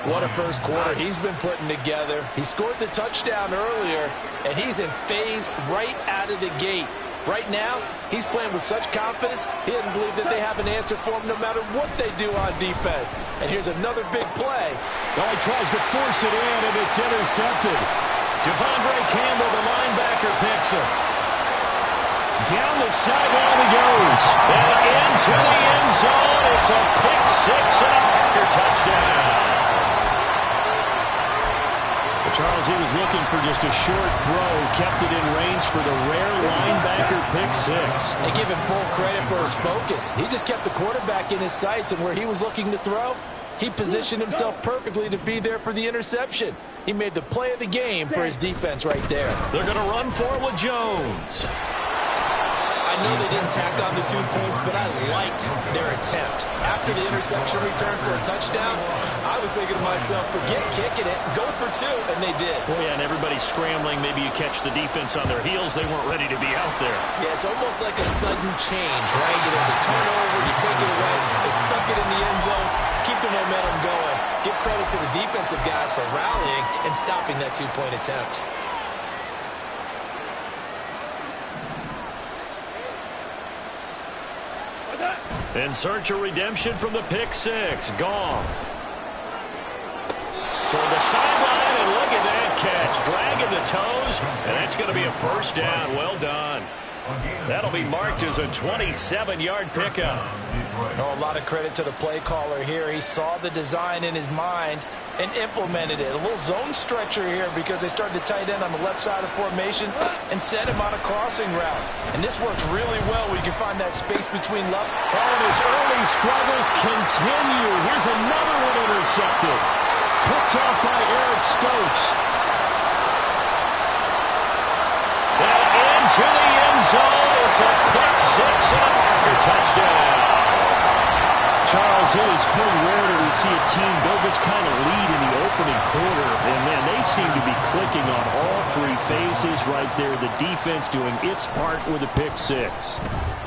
What a first quarter he's been putting together. He scored the touchdown earlier, and he's in phase right out of the gate. Right now, he's playing with such confidence, he doesn't believe that they have an answer for him no matter what they do on defense. And here's another big play. Well, he tries to force it in, and it's intercepted. Devondre Campbell, the linebacker, picks him. Down the sideline he goes. And into the end zone. It's a pick six and a Packer touchdown. Charles, he was looking for just a short throw, kept it in range for the rare linebacker pick six. They give him full credit for his focus. He just kept the quarterback in his sights, and where he was looking to throw, he positioned himself perfectly to be there for the interception. He made the play of the game for his defense right there. They're going to run for it with Jones. I know they didn't tack on the 2 points, but I liked their attempt. After the interception return for a touchdown, I was thinking to myself, forget kicking it, go for 2, and they did. Oh, yeah, and everybody's scrambling. Maybe you catch the defense on their heels. They weren't ready to be out there. Yeah, it's almost like a sudden change, right? There's a turnover, you take it away, they stuck it in the end zone, keep the momentum going. Give credit to the defensive guys for rallying and stopping that 2-point attempt. In search of redemption from the pick 6. Goff. Toward the sideline, and look at that catch. Dragging the toes, and that's going to be a first down. Well done. That'll be marked as a 27-yard pickup. Oh, a lot of credit to the play caller here. He saw the design in his mind and implemented it. A little zone stretcher here because they started the tight end on the left side of the formation and sent him on a crossing route. And this works really well where you can find that space between left. Oh, and his early struggles continue. Here's another one intercepted. Picked off by Eric Stokes. And into the end zone. It's a pick 6 and a Packer touchdown. Charles, it is pretty rare that we see a team build this kind of lead in the opening quarter. And, man, they seem to be clicking on all 3 phases right there. The defense doing its part with a pick 6.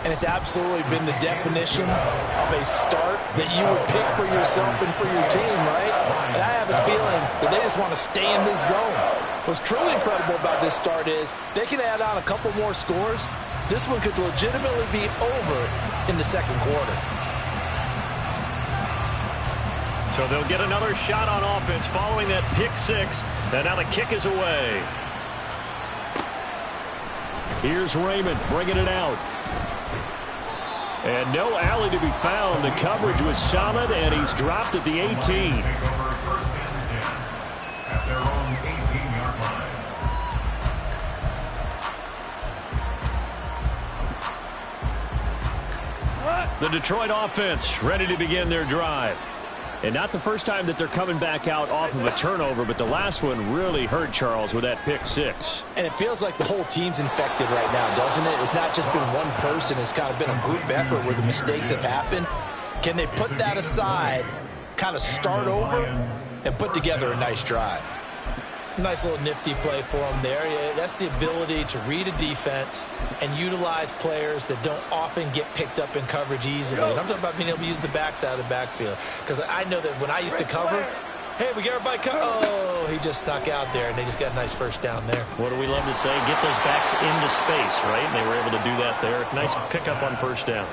And it's absolutely been the definition of a start that you would pick for yourself and for your team, right? And I have a feeling that they just want to stay in this zone. What's truly incredible about this start is they can add on a couple more scores. This one could legitimately be over in the second quarter. So they'll get another shot on offense following that pick 6. And now the kick is away. Here's Raymond bringing it out. And no alley to be found. The coverage was solid, and he's dropped at the 18. The Detroit offense ready to begin their drive. And not the first time that they're coming back out off of a turnover, but the last one really hurt Charles with that pick 6. And it feels like the whole team's infected right now, doesn't it? It's not just been one person. It's kind of been a group effort where the mistakes have happened. Can they put that aside, kind of start over, and put together a nice drive? Nice little nifty play for them there. Yeah, that's the ability to read a defense and utilize players that don't often get picked up in coverage easily. And I'm talking about being able to use the backside of the backfield. Because I know that when I used to cover, hey, we got everybody covered. Oh, he just snuck out there, and they just got a nice first down there. What do we love to say? Get those backs into space, right? And they were able to do that there. Nice pickup on first down.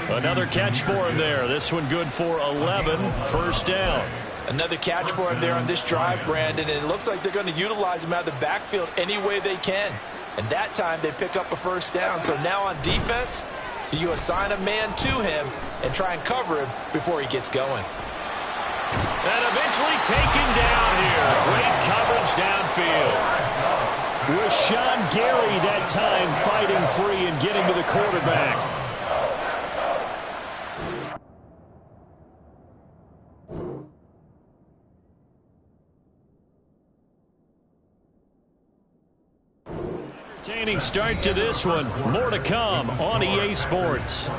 Another catch for him there. This one good for 11. First down. Another catch for him there on this drive, Brandon, and it looks like they're going to utilize him out of the backfield any way they can. And that time they pick up a first down. So now on defense, do you assign a man to him and try and cover him before he gets going? And eventually taken down here. Great coverage downfield. Rashawn Gary that time fighting free and getting to the quarterback. Entertaining start to this one. More to come on EA Sports.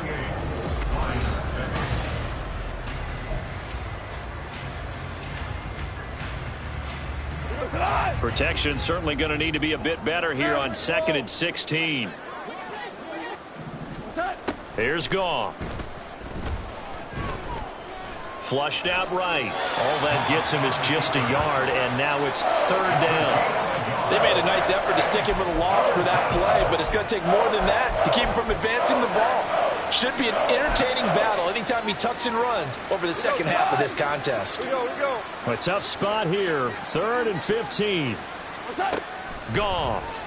Protection certainly going to need to be a bit better here on 2nd and 16. Here's Goff. Flushed out right. All that gets him is just a yard, and now it's 3rd down. They made a nice effort to stick him with a loss for that play, but it's going to take more than that to keep him from advancing the ball. Should be an entertaining battle anytime he tucks and runs over the second half of this contest. A tough spot here. 3rd and 15. Goff.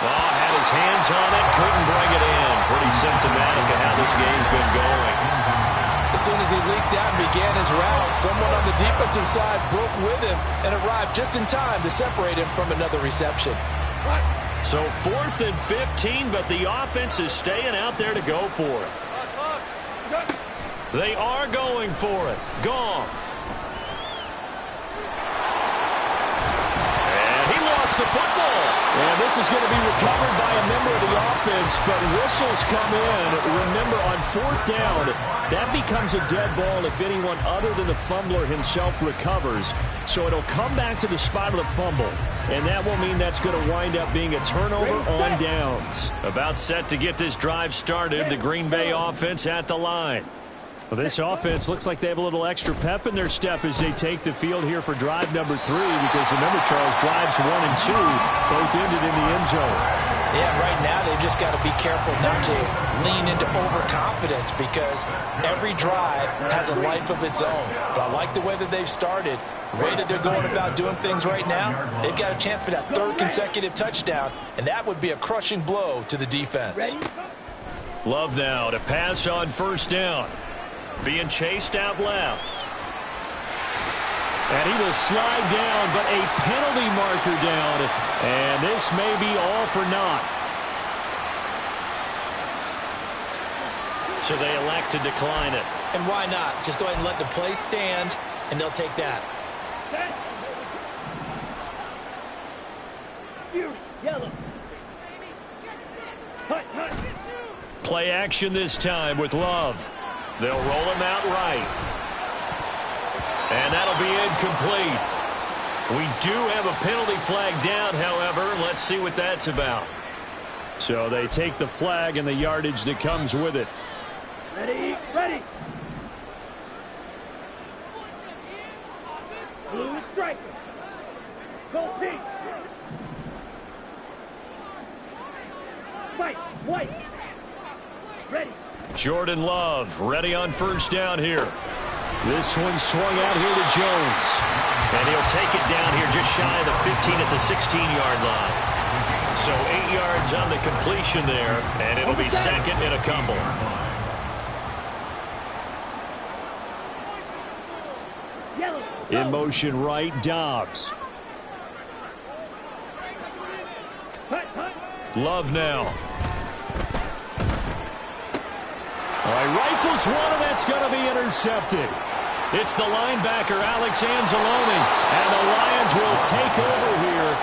Oh, had his hands on it, couldn't bring it in. Pretty symptomatic of how this game's been going. As soon as he leaked out and began his route, someone on the defensive side broke with him and arrived just in time to separate him from another reception. So 4th and 15, but the offense is staying out there to go for it. They are going for it. Goff. the football. And this is going to be recovered by a member of the offense, but whistles come in. Remember, on fourth down, that becomes a dead ball if anyone other than the fumbler himself recovers. So it'll come back to the spot of the fumble, and that will mean that's going to wind up being a turnover on downs. About set to get this drive started, the Green Bay offense at the line. Well, this offense looks like they have a little extra pep in their step as they take the field here for drive number 3, because remember, Charles, drives 1 and 2 both ended in the end zone. Yeah, right now they've just got to be careful not to lean into overconfidence, because every drive has a life of its own. But I like the way that they've started, the way that they're going about doing things right now. They've got a chance for that 3rd consecutive touchdown, and that would be a crushing blow to the defense. Love now to pass on first down. Being chased out left. And he will slide down, but a penalty marker down. And this may be all for naught. So they elect to decline it. And why not? Just go ahead and let the play stand, and they'll take that. Yellow. Play action this time with Love. They'll roll him out right. And that'll be incomplete. We do have a penalty flag down, however. Let's see what that's about. So they take the flag and the yardage that comes with it. Ready, ready. Blue striker. Go team. White, white. Ready. Jordan Love ready on first down here. This one swung out here to Jones. And he'll take it down here just shy of the 15 at the 16-yard line. So 8 yards on the completion there, and it'll be second and a couple. In motion right, Dobbs. Love now. All right, rifles one, and that's going to be intercepted. It's the linebacker, Alex Anzalone, and the Lions will take over here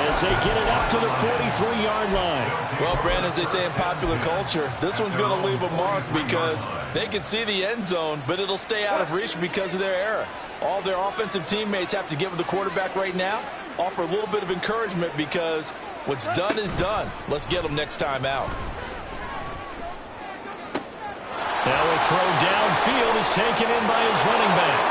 as they get it up to the 43-yard line. Well, Brandon, as they say in popular culture, this one's going to leave a mark because they can see the end zone, but it'll stay out of reach because of their error. All their offensive teammates have to get with the quarterback right now, offer a little bit of encouragement because what's done is done. Let's get them next time out. Now a throw downfield is taken in by his running back.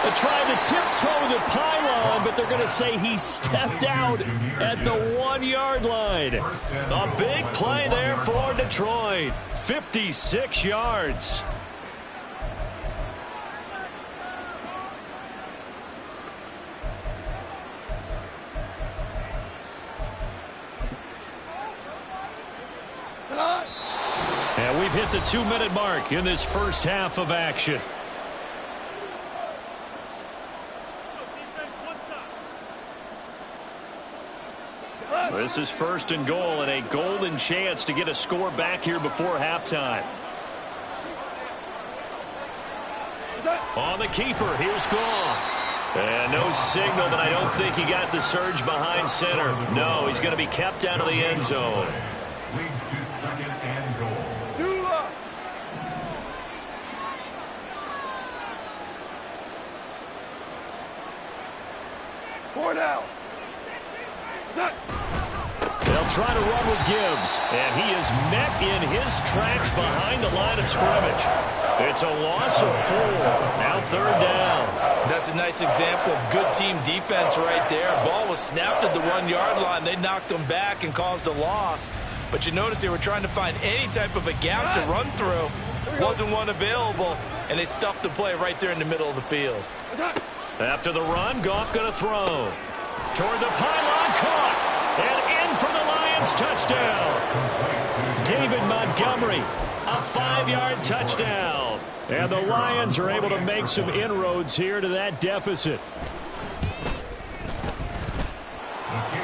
They're trying to tiptoe the pylon, but they're going to say he stepped out at the 1-yard line. A big play there for Detroit. 56 yards. And we've hit the 2-minute mark in this first half of action. This is first and goal, and a golden chance to get a score back here before halftime. On the keeper, here's Goff. And no signal, but I don't think he got the surge behind center. No, he's going to be kept out of the end zone. Leads to second and goal. Four down. They'll try to run with Gibbs, and he is met in his tracks behind the line of scrimmage. It's a loss of 4. Now third down. That's a nice example of good team defense right there. Ball was snapped at the 1-yard line. They knocked him back and caused a loss. But you notice they were trying to find any type of a gap to run through. Wasn't one available, and they stuffed the play right there in the middle of the field. After the run, Goff going to throw. Toward the pylon, caught. And in for the Lions, touchdown. David Montgomery, a 5-yard touchdown. And the Lions are able to make some inroads here to that deficit.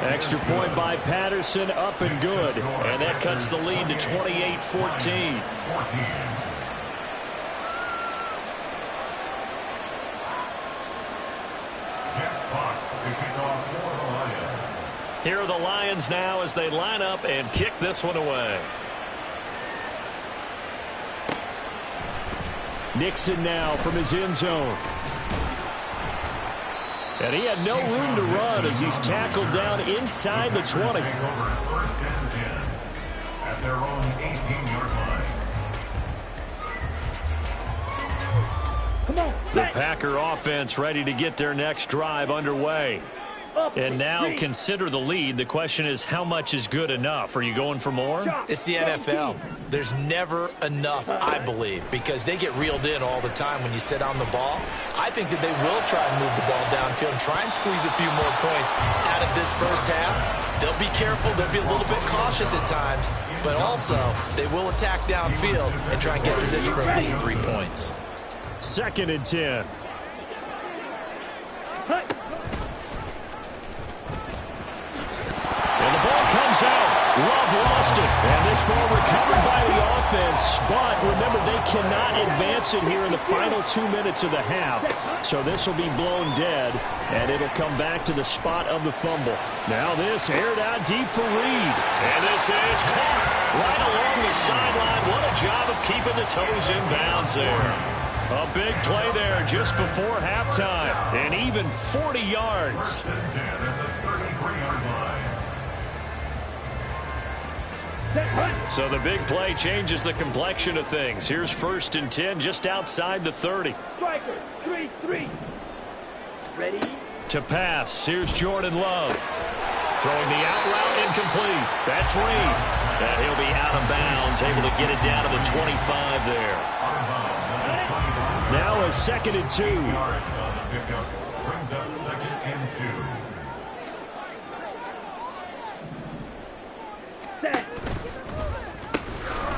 Extra point by Patterson, up and good. And that cuts the lead to 28-14. Fox to kick off for the Lions. Here are the Lions now as they line up and kick this one away. Nixon now from his end zone. And he had no room to run as he's tackled down inside the 20. Over first and 10 at their own 18-yard line. Come on. The Packer offense ready to get their next drive underway. And now consider the lead. The question is, how much is good enough? Are you going for more? It's the NFL. There's never enough, I believe, because they get reeled in all the time when you sit on the ball. I think that they will try and move the ball downfield and try and squeeze a few more points out of this first half. They'll be careful. They'll be a little bit cautious at times, but also they will attack downfield and try and get position for at least 3 points. 2nd and 10. And the ball comes out. Love lost it. And this ball recovered by the offense. But remember, they cannot advance it here in the final 2 minutes of the half. So this will be blown dead, and it'll come back to the spot of the fumble. Now this aired out deep for Reed. And this is caught right along the sideline. What a job of keeping the toes in bounds there. A big play there just before halftime. And even 40 yards. First and 10 at the 33-yard line. So the big play changes the complexion of things. Here's 1st and 10 just outside the 30. Striker, 3-3. Ready? To pass, here's Jordan Love. Throwing the out route incomplete. That's Reed. And he'll be out of bounds, able to get it down to the 25 there. Now a 2nd and 2. Yards on the pickup brings up 2nd and 2. Set.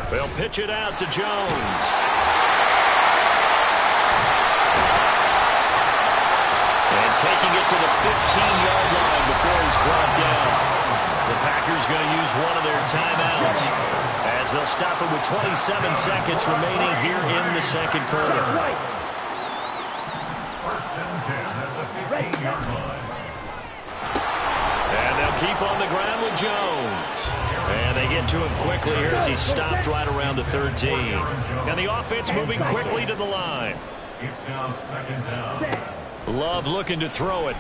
They'll pitch it out to Jones. And taking it to the 15-yard line before he's brought down. The Packers going to use one of their timeouts as they'll stop it with 27 seconds remaining here in the second quarter. First and 10 at the 15-yard line. And they'll keep on the ground with Jones. And they get to him quickly here as he stopped right around the 13. And the offense moving quickly to the line. It's now 2nd down. Love looking to throw it.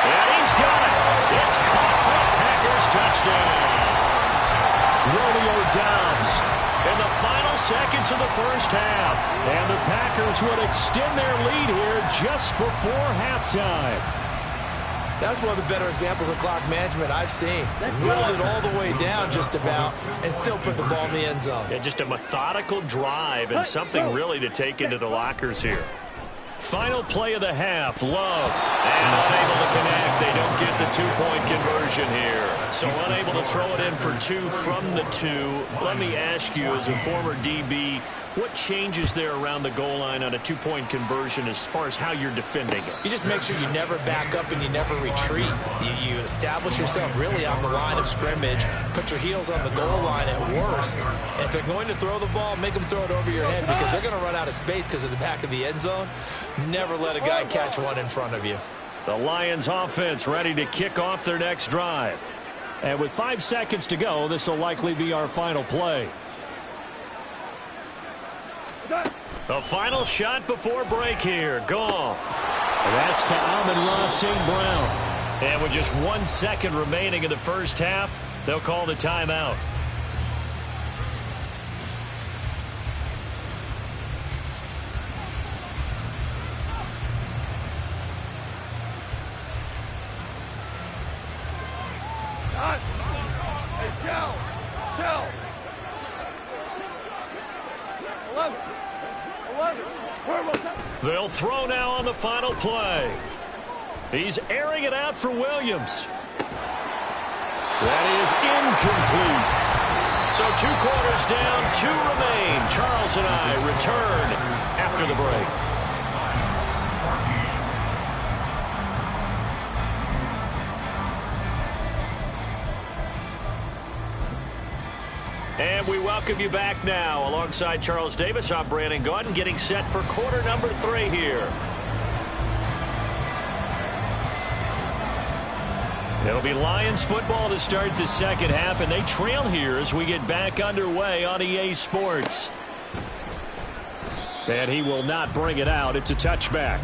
And he's got it. It's caught for a Packers touchdown. Romeo Doubs in the final seconds of the first half. And the Packers would extend their lead here just before halftime. That's one of the better examples of clock management I've seen. Whittled it all the way down just about and still put the ball in the end zone. Yeah, just a methodical drive and something really to take into the lockers here. Final play of the half, Love. And unable to connect. They don't get the two-point conversion here. So unable to throw it in for 2 from the 2. Let me ask you, as a former DB, what changes there around the goal line on a two-point conversion as far as how you're defending it? You just make sure you never back up and you never retreat. You establish yourself really on the line of scrimmage, put your heels on the goal line at worst. And if they're going to throw the ball, make them throw it over your head because they're going to run out of space because of the back of the end zone. Never let a guy catch one in front of you. The Lions offense ready to kick off their next drive. And with 5 seconds to go, this will likely be our final play. The final shot before break here. Goff. That's to Amon-Ra St. Brown. And with just 1 second remaining in the first half, they'll call the timeout. They'll throw now on the final play. He's airing it out for Williams. That is incomplete. So 2 quarters down, 2 remain. Charles and I return after the break. And we welcome you back now. Alongside Charles Davis, I'm Brandon Gaudin, getting set for quarter number 3 here. It'll be Lions football to start the second half, and they trail here as we get back underway on EA Sports. And he will not bring it out. It's a touchback.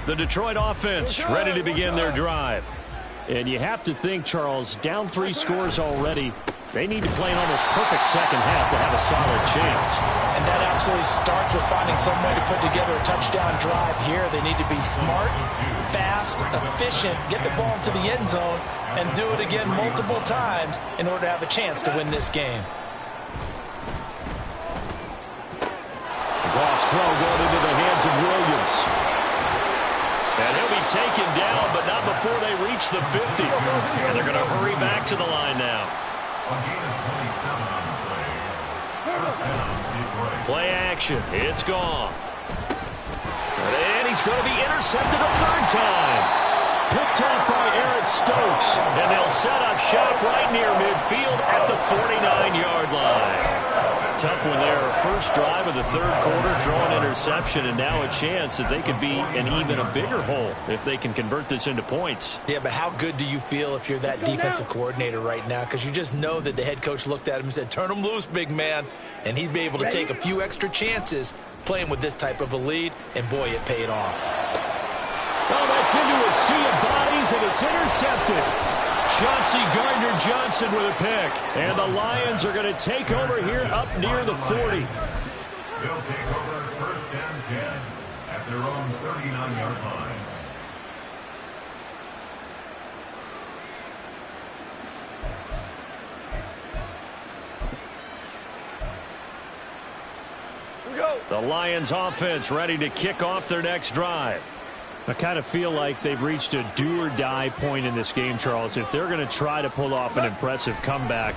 The Detroit offense ready to begin their drive. And you have to think, Charles, down 3 scores already. They need to play an almost perfect second half to have a solid chance. And that absolutely starts with finding some way to put together a touchdown drive here. They need to be smart, fast, efficient, get the ball into the end zone, and do it again multiple times in order to have a chance to win this game. Goff's throw going into the hands of Williams. And he'll be taken down, but not before they reach the 50. And they're going to hurry back to the line now. Play action. It's Goff. And he's going to be intercepted a third time. Picked off by Eric Stokes. And they'll set up shop right near midfield at the 49-yard line. Tough one there. First drive of the third quarter, throwing interception, and now a chance that they could be in even a bigger hole if they can convert this into points. Yeah, but how good do you feel if you're that defensive coordinator right now? Because you just know that the head coach looked at him and said, turn him loose, big man. And he'd be able to take a few extra chances playing with this type of a lead, and boy, it paid off. Well, that's into a sea of bodies, and it's intercepted. Chauncey Gardner-Johnson with a pick. And the Lions are going to take over here up near the 40. They'll take over first and 10 at their own 39-yard line. The Lions offense ready to kick off their next drive. I kind of feel like they've reached a do-or-die point in this game, Charles. If they're going to try to pull off an impressive comeback,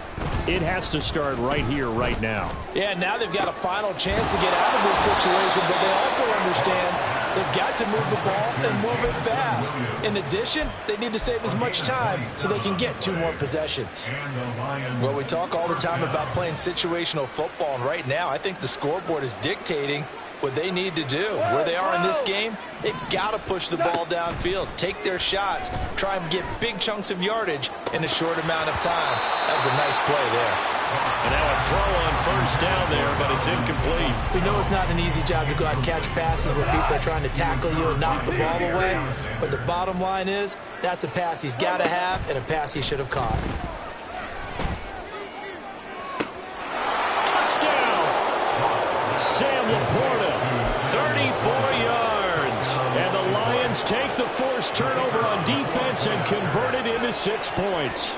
it has to start right here, right now. Yeah, now they've got a final chance to get out of this situation, but they also understand they've got to move the ball and move it fast. In addition, they need to save as much time so they can get 2 more possessions. Well, we talk all the time about playing situational football, and right now I think the scoreboard is dictating what they need to do. Where they are in this game, they've got to push the ball downfield, take their shots, try and get big chunks of yardage in a short amount of time. That was a nice play there. And now a throw on first down there, but it's incomplete. We know it's not an easy job to go out and catch passes when people are trying to tackle you and knock the ball away, but the bottom line is that's a pass he's got to have and a pass he should have caught. Touchdown! Sam Laporta, 34 yards. And the Lions take the forced turnover on defense and convert it into 6 points.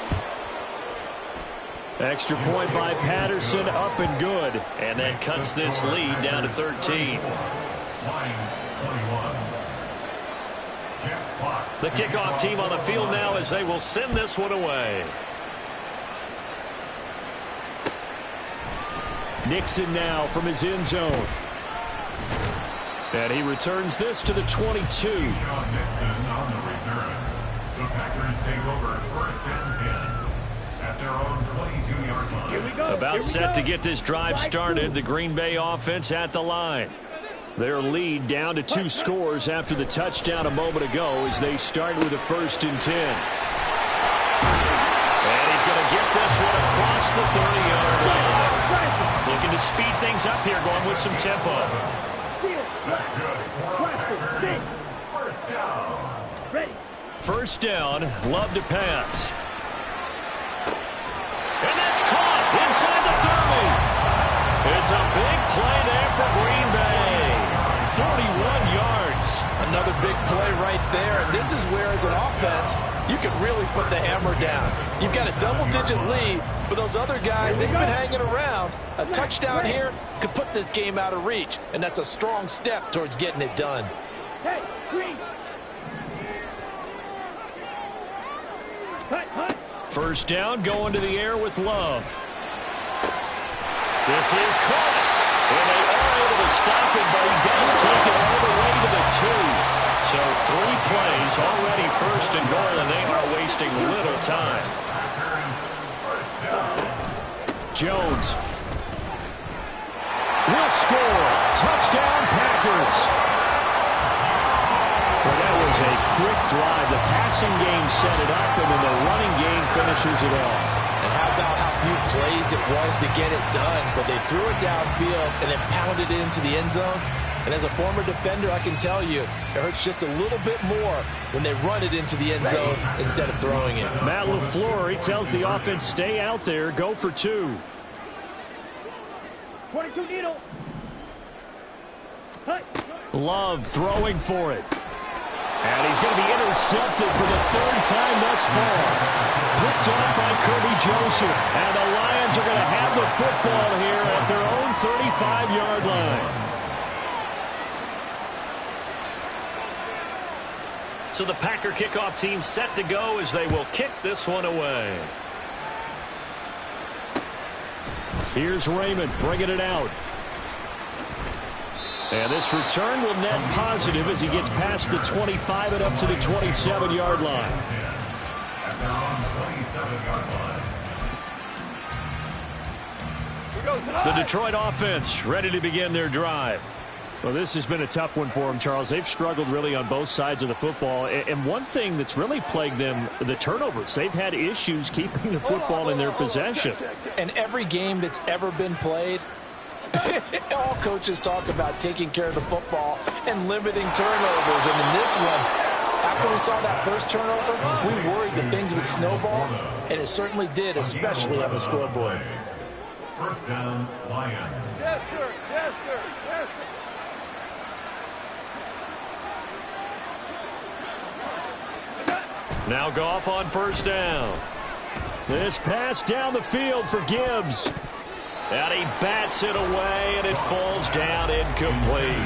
Extra point by Patterson, up and good. And that cuts this lead down to 13. The kickoff team on the field now as they will send this one away. Nixon now from his end zone. And he returns this to the 22. Nixon on the return. The Packers take over first and 10 at their own 22-yard line. Here we go. About set to get this drive started. The Green Bay offense at the line. Their lead down to 2 scores after the touchdown a moment ago as they start with a first and 10. And he's going to get this one across the 30-yard line. Looking to speed things up here, going with some tempo. That's good. First down. Ready. First down, love to pass. And that's caught inside the 30. It's a big play there for Green Bay. 41 yards. Another big play right there, and this is where, as an offense, you can really put the hammer down. You've got a double-digit lead, but those other guys, they've been hanging around. A touchdown here could put this game out of reach, and that's a strong step towards getting it done. Hey, screen. Cut. First down, going to the air with Love. This is caught. And they are able to stop him, but he does take it all the way to the 2. So 3 plays already first and goal, and they are wasting little time. Jones. Will score. Touchdown, Packers. Well, that was a quick drive. The passing game set it up, and then the running game finishes it off. And how about how few plays it was to get it done, but they threw it downfield and then pounded it into the end zone. And as a former defender, I can tell you, it hurts just a little bit more when they run it into the end zone instead of throwing it. Matt LaFleur, he tells the offense, stay out there, go for 2. 22 needle. Love throwing for it. And he's going to be intercepted for the 3rd time thus far. Picked up by Kirby Joseph. And the Lions are going to have the football here at their own 35-yard line. So the Packer kickoff team set to go as they will kick this one away. Here's Raymond bringing it out. And this return will net positive as he gets past the 25 and up to the 27-yard line. At their own 27-yard line. The Detroit offense ready to begin their drive. Well, this has been a tough one for them, Charles. They've struggled really on both sides of the football. And one thing that's really plagued them, the turnovers. They've had issues keeping the football in their possession. And every game that's ever been played, all coaches talk about taking care of the football and limiting turnovers. And in this one, after we saw that first turnover, we worried that things would snowball. And it certainly did, especially on the scoreboard. First down, Lions. Yes, sir. Yes, sir. Yes, sir. Now Goff on first down. This pass down the field for Gibbs. And he bats it away, and it falls down incomplete.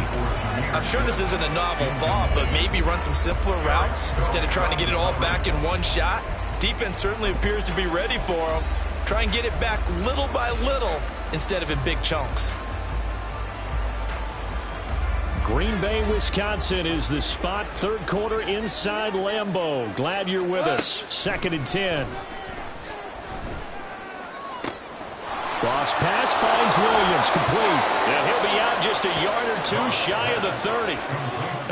I'm sure this isn't a novel thought, but maybe run some simpler routes instead of trying to get it all back in one shot. Defense certainly appears to be ready for him. Try and get it back little by little instead of in big chunks. Green Bay, Wisconsin is the spot. 3rd quarter inside Lambeau. Glad you're with us. 2nd and 10. Cross pass finds Williams, complete. And he'll be out just a yard or 2 shy of the 30.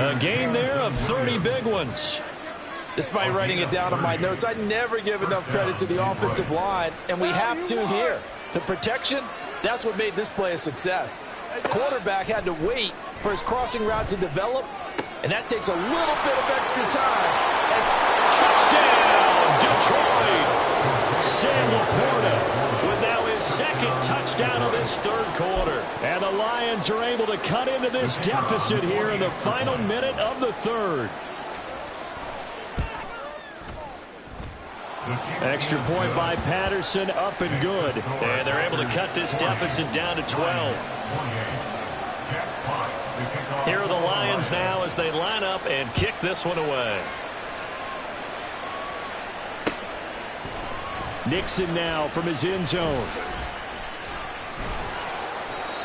A gain there of 30 big ones. Despite writing it down on my notes, I never give enough credit to the offensive line, and we have to here. The protection, that's what made this play a success. Quarterback had to wait for his crossing route to develop, and that takes a little bit of extra time. And touchdown, Detroit! Sam Laporta with now his 2nd touchdown of this 3rd quarter. And the Lions are able to cut into this deficit here in the final minute of the 3rd. Extra point by Patterson, up and good. And they're able to cut this deficit down to 12. Here are the Lions now as they line up and kick this one away. Nixon now from his end zone.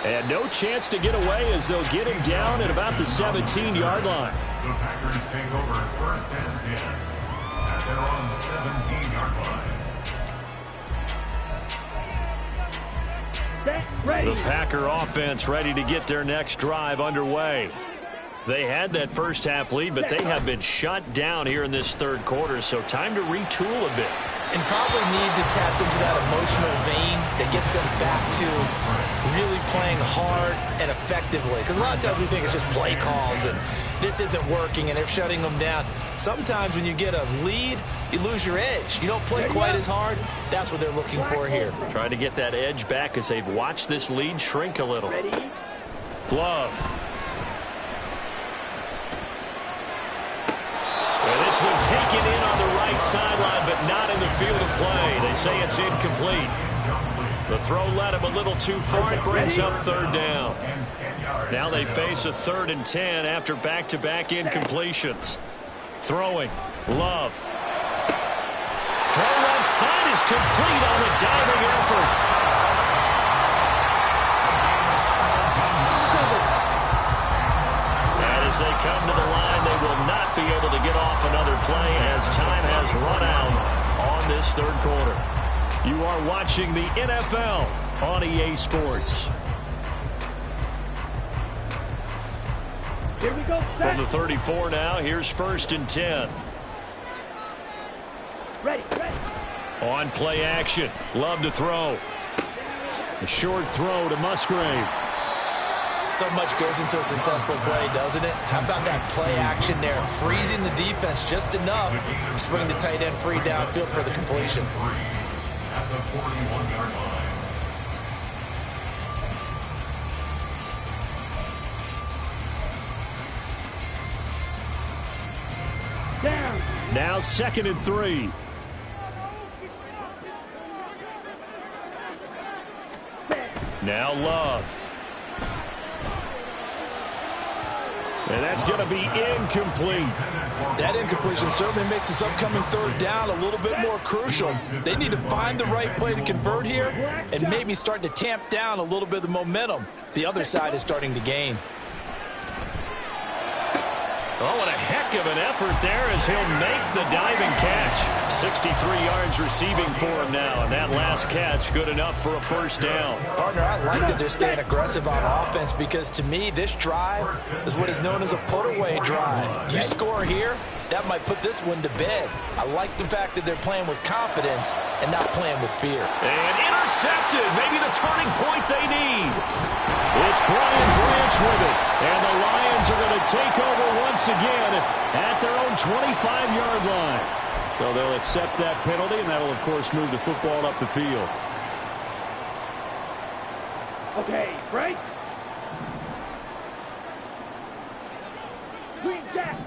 And no chance to get away as they'll get him down at about the 17-yard line. The Packers take over 1st and 10 at their own 17-yard line. Ready. The Packer offense ready to get their next drive underway. They had that first half lead, but they have been shut down here in this 3rd quarter, so time to retool a bit. And probably need to tap into that emotional vein that gets them back to really playing hard and effectively. Because a lot of times we think it's just play calls and this isn't working and they're shutting them down. Sometimes when you get a lead, you lose your edge. You don't play quite as hard. That's what they're looking for here. Trying to get that edge back as they've watched this lead shrink a little. Love. And this one taken in on the right sideline, but not in the field of play. They say it's incomplete. The throw led him a little too far. It brings up 3rd down. Now they face a 3rd and 10 after back-to-back incompletions. Throwing. Love. Throw left side is complete on the diving effort. And as they come to the line, they will not be able to get off another play as time has run out on this 3rd quarter. You are watching the NFL on EA Sports. Here we go. From the 34 now, here's 1st and 10. Ready. On play action. Love to throw. A short throw to Musgrave. So much goes into a successful play, doesn't it? How about that play action there? Freezing the defense just enough to bring the tight end free downfield for the completion. At the 41-yard line. Down. Now 2nd and 3. Now Love. And that's going to be incomplete. That incompletion certainly makes this upcoming 3rd down a little bit more crucial. They need to find the right play to convert here and maybe start to tamp down a little bit of the momentum the other side is starting to gain. Oh, what a heck of an effort there as he'll make the diving catch. 63 yards receiving for him now, and that last catch good enough for a 1st down. Partner, I like that they're staying aggressive on offense because to me, this drive is what is known as a put-away drive. You score here, that might put this one to bed. I like the fact that they're playing with confidence and not playing with fear. And intercepted, maybe the turning point they need. It's Brian Branch with it, and the Lions are going to take over once again at their own 25-yard line. So they'll accept that penalty, and that'll, of course, move the football up the field. Okay, break. Green jack.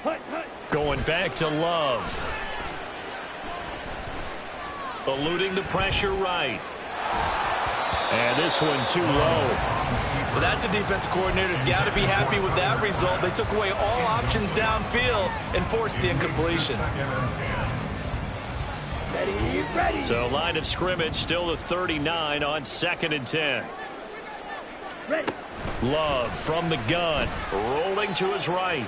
Hut. Going back to Love. Eluding the pressure right. And this one too low. Well, that's a defensive coordinator's got to be happy with that result. They took away all options downfield and forced the incompletion. Ready. So line of scrimmage still the 39 on 2nd and 10. Ready. Love from the gun. Rolling to his right.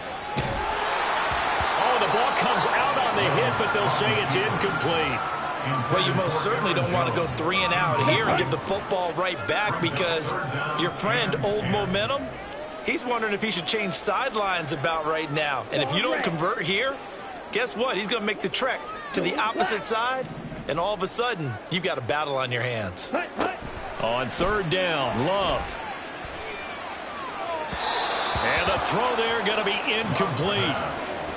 Oh, the ball comes out on the hit, but they'll say it's incomplete. Well, you most certainly don't want to go 3 and out here and give the football right back because your friend, Old Momentum, he's wondering if he should change sidelines about right now. And if you don't convert here, guess what? He's going to make the trek to the opposite side, and all of a sudden, you've got a battle on your hands. On 3rd down, Love. And the throw there going to be incomplete.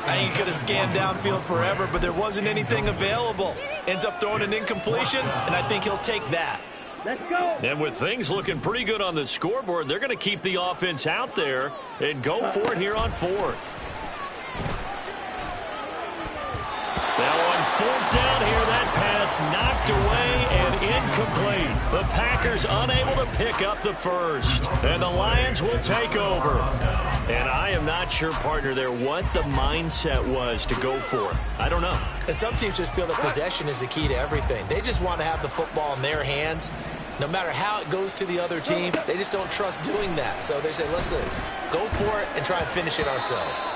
I think he could have scanned downfield forever, but there wasn't anything available. Ends up throwing an incompletion, and I think he'll take that. Let's go. And with things looking pretty good on the scoreboard, they're going to keep the offense out there and go for it here on 4th. Now on 4th down here, that pass knocked away and incomplete. The Packers unable to pick up the 1st. And the Lions will take over. And I am not sure, partner, there what the mindset was to go for it. I don't know. And some teams just feel that possession is the key to everything. They just want to have the football in their hands. No matter how it goes to the other team, they just don't trust doing that. So they say, listen, go for it and try and finish it ourselves.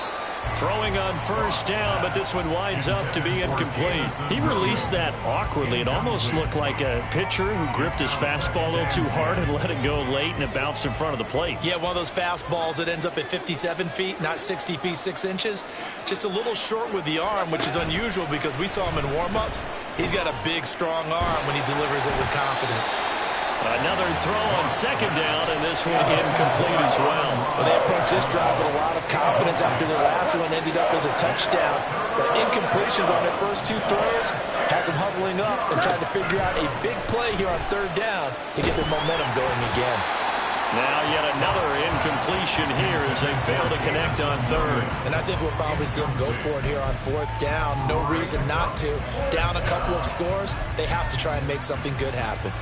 Throwing on 1st down, but this one winds up to be incomplete. He released that awkwardly. It almost looked like a pitcher who gripped his fastball a little too hard and let it go late, and it bounced in front of the plate. Yeah, one of those fastballs that ends up at 57 feet, not 60 feet, 6 inches. Just a little short with the arm, which is unusual because we saw him in warm-ups. He's got a big, strong arm when he delivers it with confidence. Another throw on 2nd down, and this one incomplete as well. Well, they approached this drive with a lot of confidence after their last one ended up as a touchdown. But incompletions on their first 2 throws has them huddling up and trying to figure out a big play here on 3rd down to get their momentum going again. Now yet another incompletion here as they fail to connect on 3rd. And I think we'll probably see them go for it here on 4th down. No reason not to. Down a couple of scores, they have to try and make something good happen.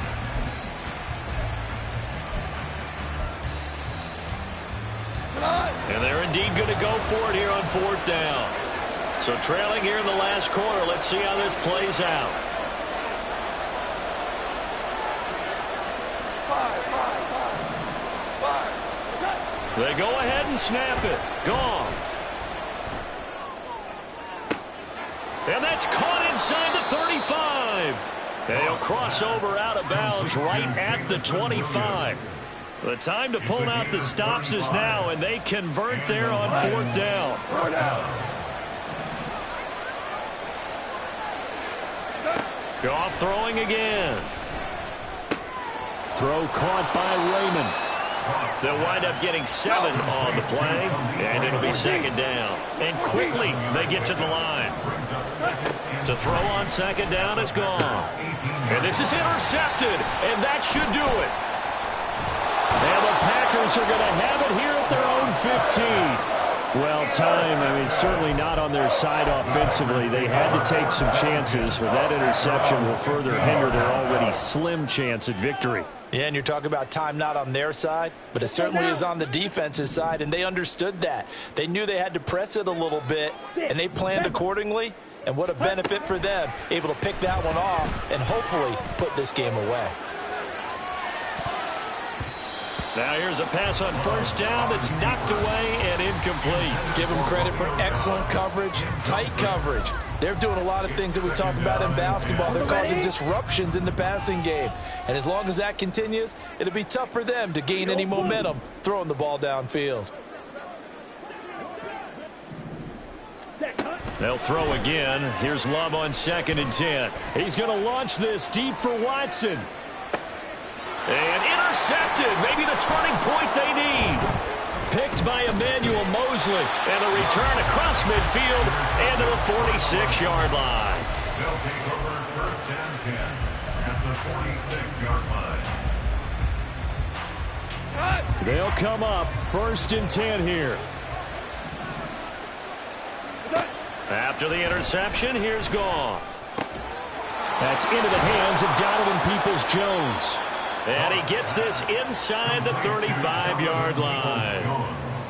And they're indeed going to go for it here on 4th down. So trailing here in the last quarter, let's see how this plays out. They go ahead and snap it. Gone. And that's caught inside the 35. They'll cross over out of bounds right at the 25. The time to pull out the stops is now, and they convert there on 4th down. Goff throwing again. Throw caught by Raymond. They'll wind up getting 7 on the play, and it'll be 2nd down. And quickly they get to the line. To throw on 2nd down is gone. And this is intercepted, and that should do it. And the Packers are going to have it here at their own 15. Well timed. Certainly not on their side offensively. They had to take some chances, but that interception will further hinder their already slim chance at victory. Yeah, and you're talking about time not on their side, but it certainly is on the defense's side, and they understood that. They knew they had to press it a little bit, and they planned accordingly, and what a benefit for them, able to pick that one off and hopefully put this game away. Now here's a pass on 1st down that's knocked away and incomplete. Give them credit for excellent coverage, tight coverage. They're doing a lot of things that we talk about in basketball. They're causing disruptions in the passing game. And as long as that continues, it'll be tough for them to gain any momentum throwing the ball downfield. They'll throw again. Here's Love on 2nd and 10. He's going to launch this deep for Watson. And intercepted. Maybe the turning point they need. Picked by Emmanuel Mosley. And a return across midfield and to the 46-yard line. They'll take over 1st and 10 at the 46-yard line. They'll come up 1st and 10 here. After the interception, here's Goff. That's into the hands of Donovan Peoples-Jones. And he gets this inside the 35-yard line.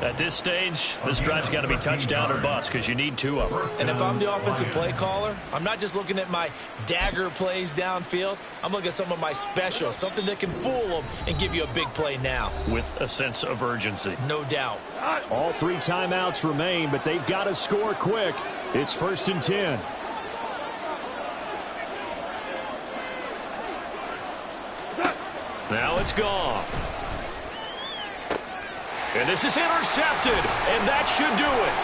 At this stage, this drive's got to be touchdown or bust because you need 2 of them. And if I'm the offensive play caller, I'm not just looking at my dagger plays downfield. I'm looking at some of my specials, something that can fool them and give you a big play now. With a sense of urgency. No doubt. All 3 timeouts remain, but they've got to score quick. It's 1st and 10. Now it's Goff. And this is intercepted, and that should do it.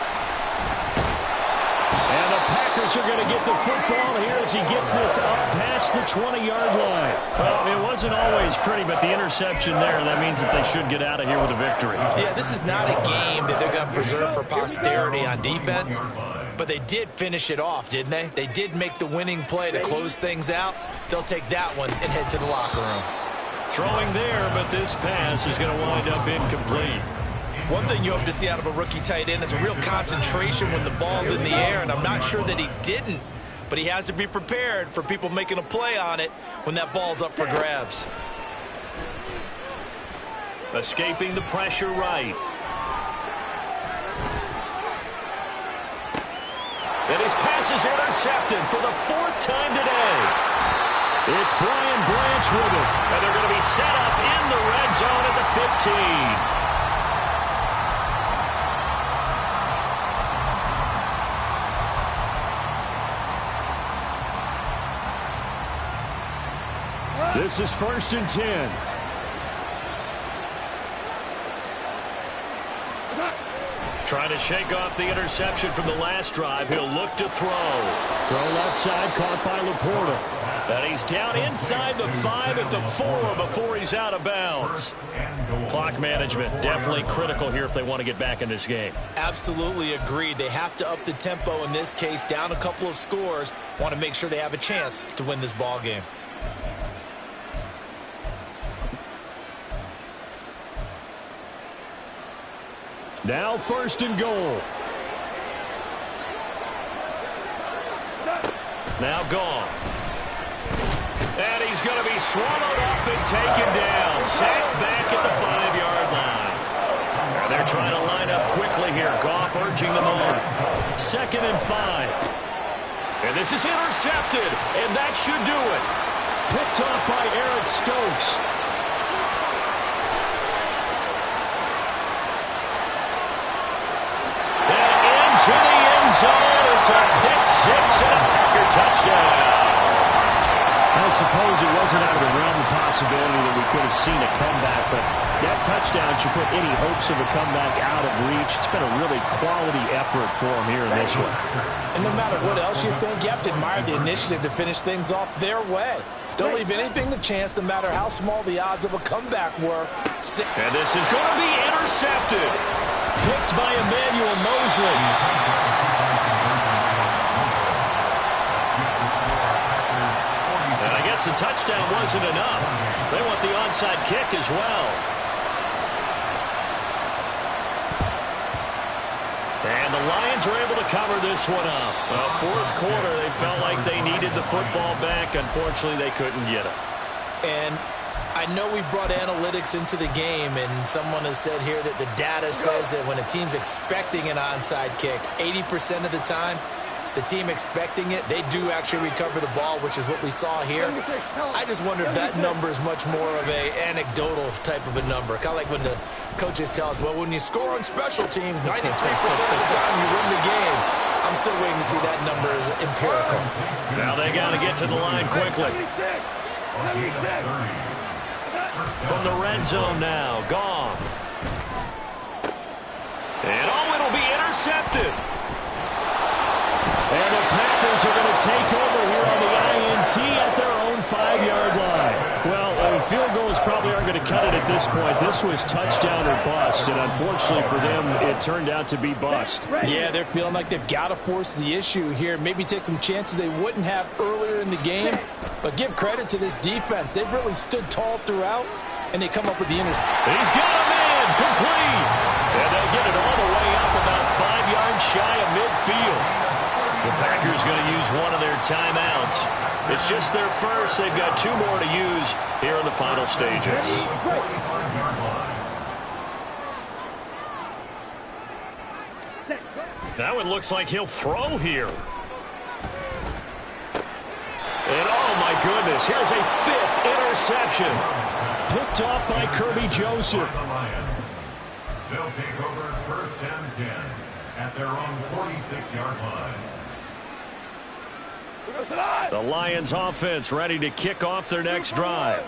And the Packers are going to get the football here as he gets this up past the 20-yard line. Well, it wasn't always pretty, but the interception there, that means that they should get out of here with a victory. Yeah, this is not a game that they're going to preserve for posterity on defense. But they did finish it off, didn't they? They did make the winning play to close things out. They'll take that one and head to the locker room. Throwing there, but this pass is going to wind up incomplete. One thing you hope to see out of a rookie tight end is a real concentration when the ball's in the air, and I'm not sure that he didn't, but he has to be prepared for people making a play on it when that ball's up for grabs. Escaping the pressure right. And his pass is intercepted for the 4th time today. It's Brian Branch with it. And they're going to be set up in the red zone at the 15. This is 1st and 10. Trying to shake off the interception from the last drive. He'll look to throw. Throw left side, caught by Laporta. And he's down inside the 5 at the 4 before he's out of bounds. Clock management definitely critical here if they want to get back in this game. Absolutely agreed. They have to up the tempo in this case, down a couple of scores. Want to make sure they have a chance to win this ball game. Now 1st and goal. Now Goff. And he's going to be swallowed up and taken down. Sacked back at the 5-yard line. And they're trying to line up quickly here. Goff urging them on. 2nd and 5. And this is intercepted. And that should do it. Picked off by Eric Stokes. To the end zone. It's a pick 6 and a Packer touchdown. As suppose it wasn't out of the realm of possibility that we could have seen a comeback, but that touchdown should put any hopes of a comeback out of reach. It's been a really quality effort for them here in this one. And no matter what else you think, you have to admire the initiative to finish things off their way. Don't leave anything to chance, no matter how small the odds of a comeback were. And this is going to be intercepted. Picked by Emmanuel Mosley. And I guess the touchdown wasn't enough. They want the onside kick as well. And the Lions are able to cover this one up. Well, fourth quarter, they felt like they needed the football back. Unfortunately, they couldn't get it. And I know we brought analytics into the game, and someone has said here that the data says that when a team's expecting an onside kick, 80% of the time, the team expecting it, they do actually recover the ball, which is what we saw here. I just wonder if that number is much more of a anecdotal type of a number. Kind of like when the coaches tell us, well, when you score on special teams, 93% of the time you win the game. I'm still waiting to see that number as empirical. Now they got to get to the line quickly. From the red zone now, Goff. And it'll be intercepted. And the Packers are going to take over here on the INT at their own 5-yard line. Well, field goals probably aren't going to cut it at this point. This was touchdown or bust, and unfortunately for them, it turned out to be bust. Yeah, they're feeling like they've got to force the issue here, maybe take some chances they wouldn't have earlier in the game. But give credit to this defense. They've really stood tall throughout, and they come up with the interception. He's got a man, complete. And they'll get it all the way up about 5 yards shy of midfield. The Packers going to use one of their timeouts. It's just their first. They've got 2 more to use here in the final stages. Now it looks like he'll throw here. And oh my goodness, here's a 5th interception. Picked off by Kirby Joseph. They'll take over 1st and 10 at their own 46-yard line. The Lions offense ready to kick off their next drive.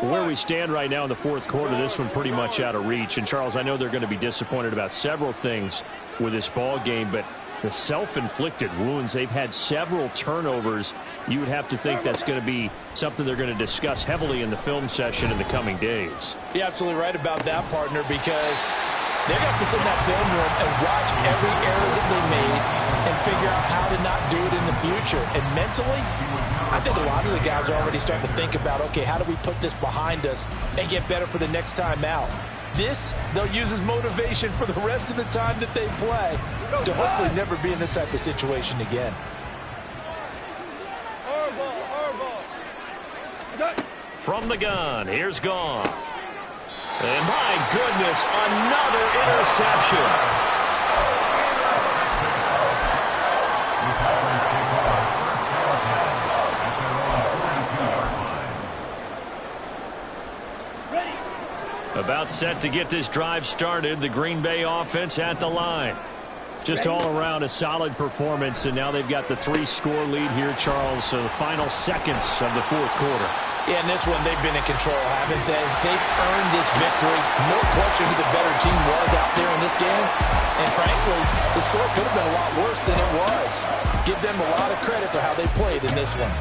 Where we stand right now in the fourth quarter, this one pretty much out of reach. And, Charles, I know they're going to be disappointed about several things with this ball game, but the self-inflicted wounds, they've had several turnovers. You would have to think that's going to be something they're going to discuss heavily in the film session in the coming days. You're absolutely right about that, partner, because they're going to have to sit in that film room and watch every error that they made and figure out how to not do it in the future. And mentally, I think a lot of the guys are already starting to think about, okay, how do we put this behind us and get better for the next time out? This, they'll use as motivation for the rest of the time that they play to hopefully never be in this type of situation again. From the gun, here's Goff. And my goodness, another interception. About set to get this drive started. The Green Bay offense at the line. Just all around a solid performance, and now they've got the 3-score lead here, Charles. So the final seconds of the fourth quarter. Yeah, in this one, they've been in control, haven't they? They've earned this victory. No question who the better team was out there in this game. And frankly, the score could have been a lot worse than it was. Give them a lot of credit for how they played in this one.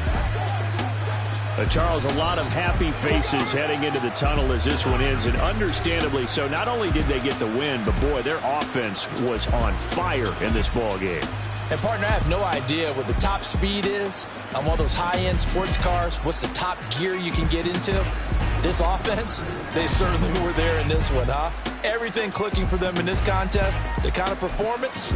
Charles, a lot of happy faces heading into the tunnel as this one ends, and understandably so. Not only did they get the win, but boy, their offense was on fire in this ball game. And, partner, I have no idea what the top speed is on one of those high-end sports cars. What's the top gear you can get into? This offense, they certainly were there in this one, huh? Everything clicking for them in this contest, the kind of performance.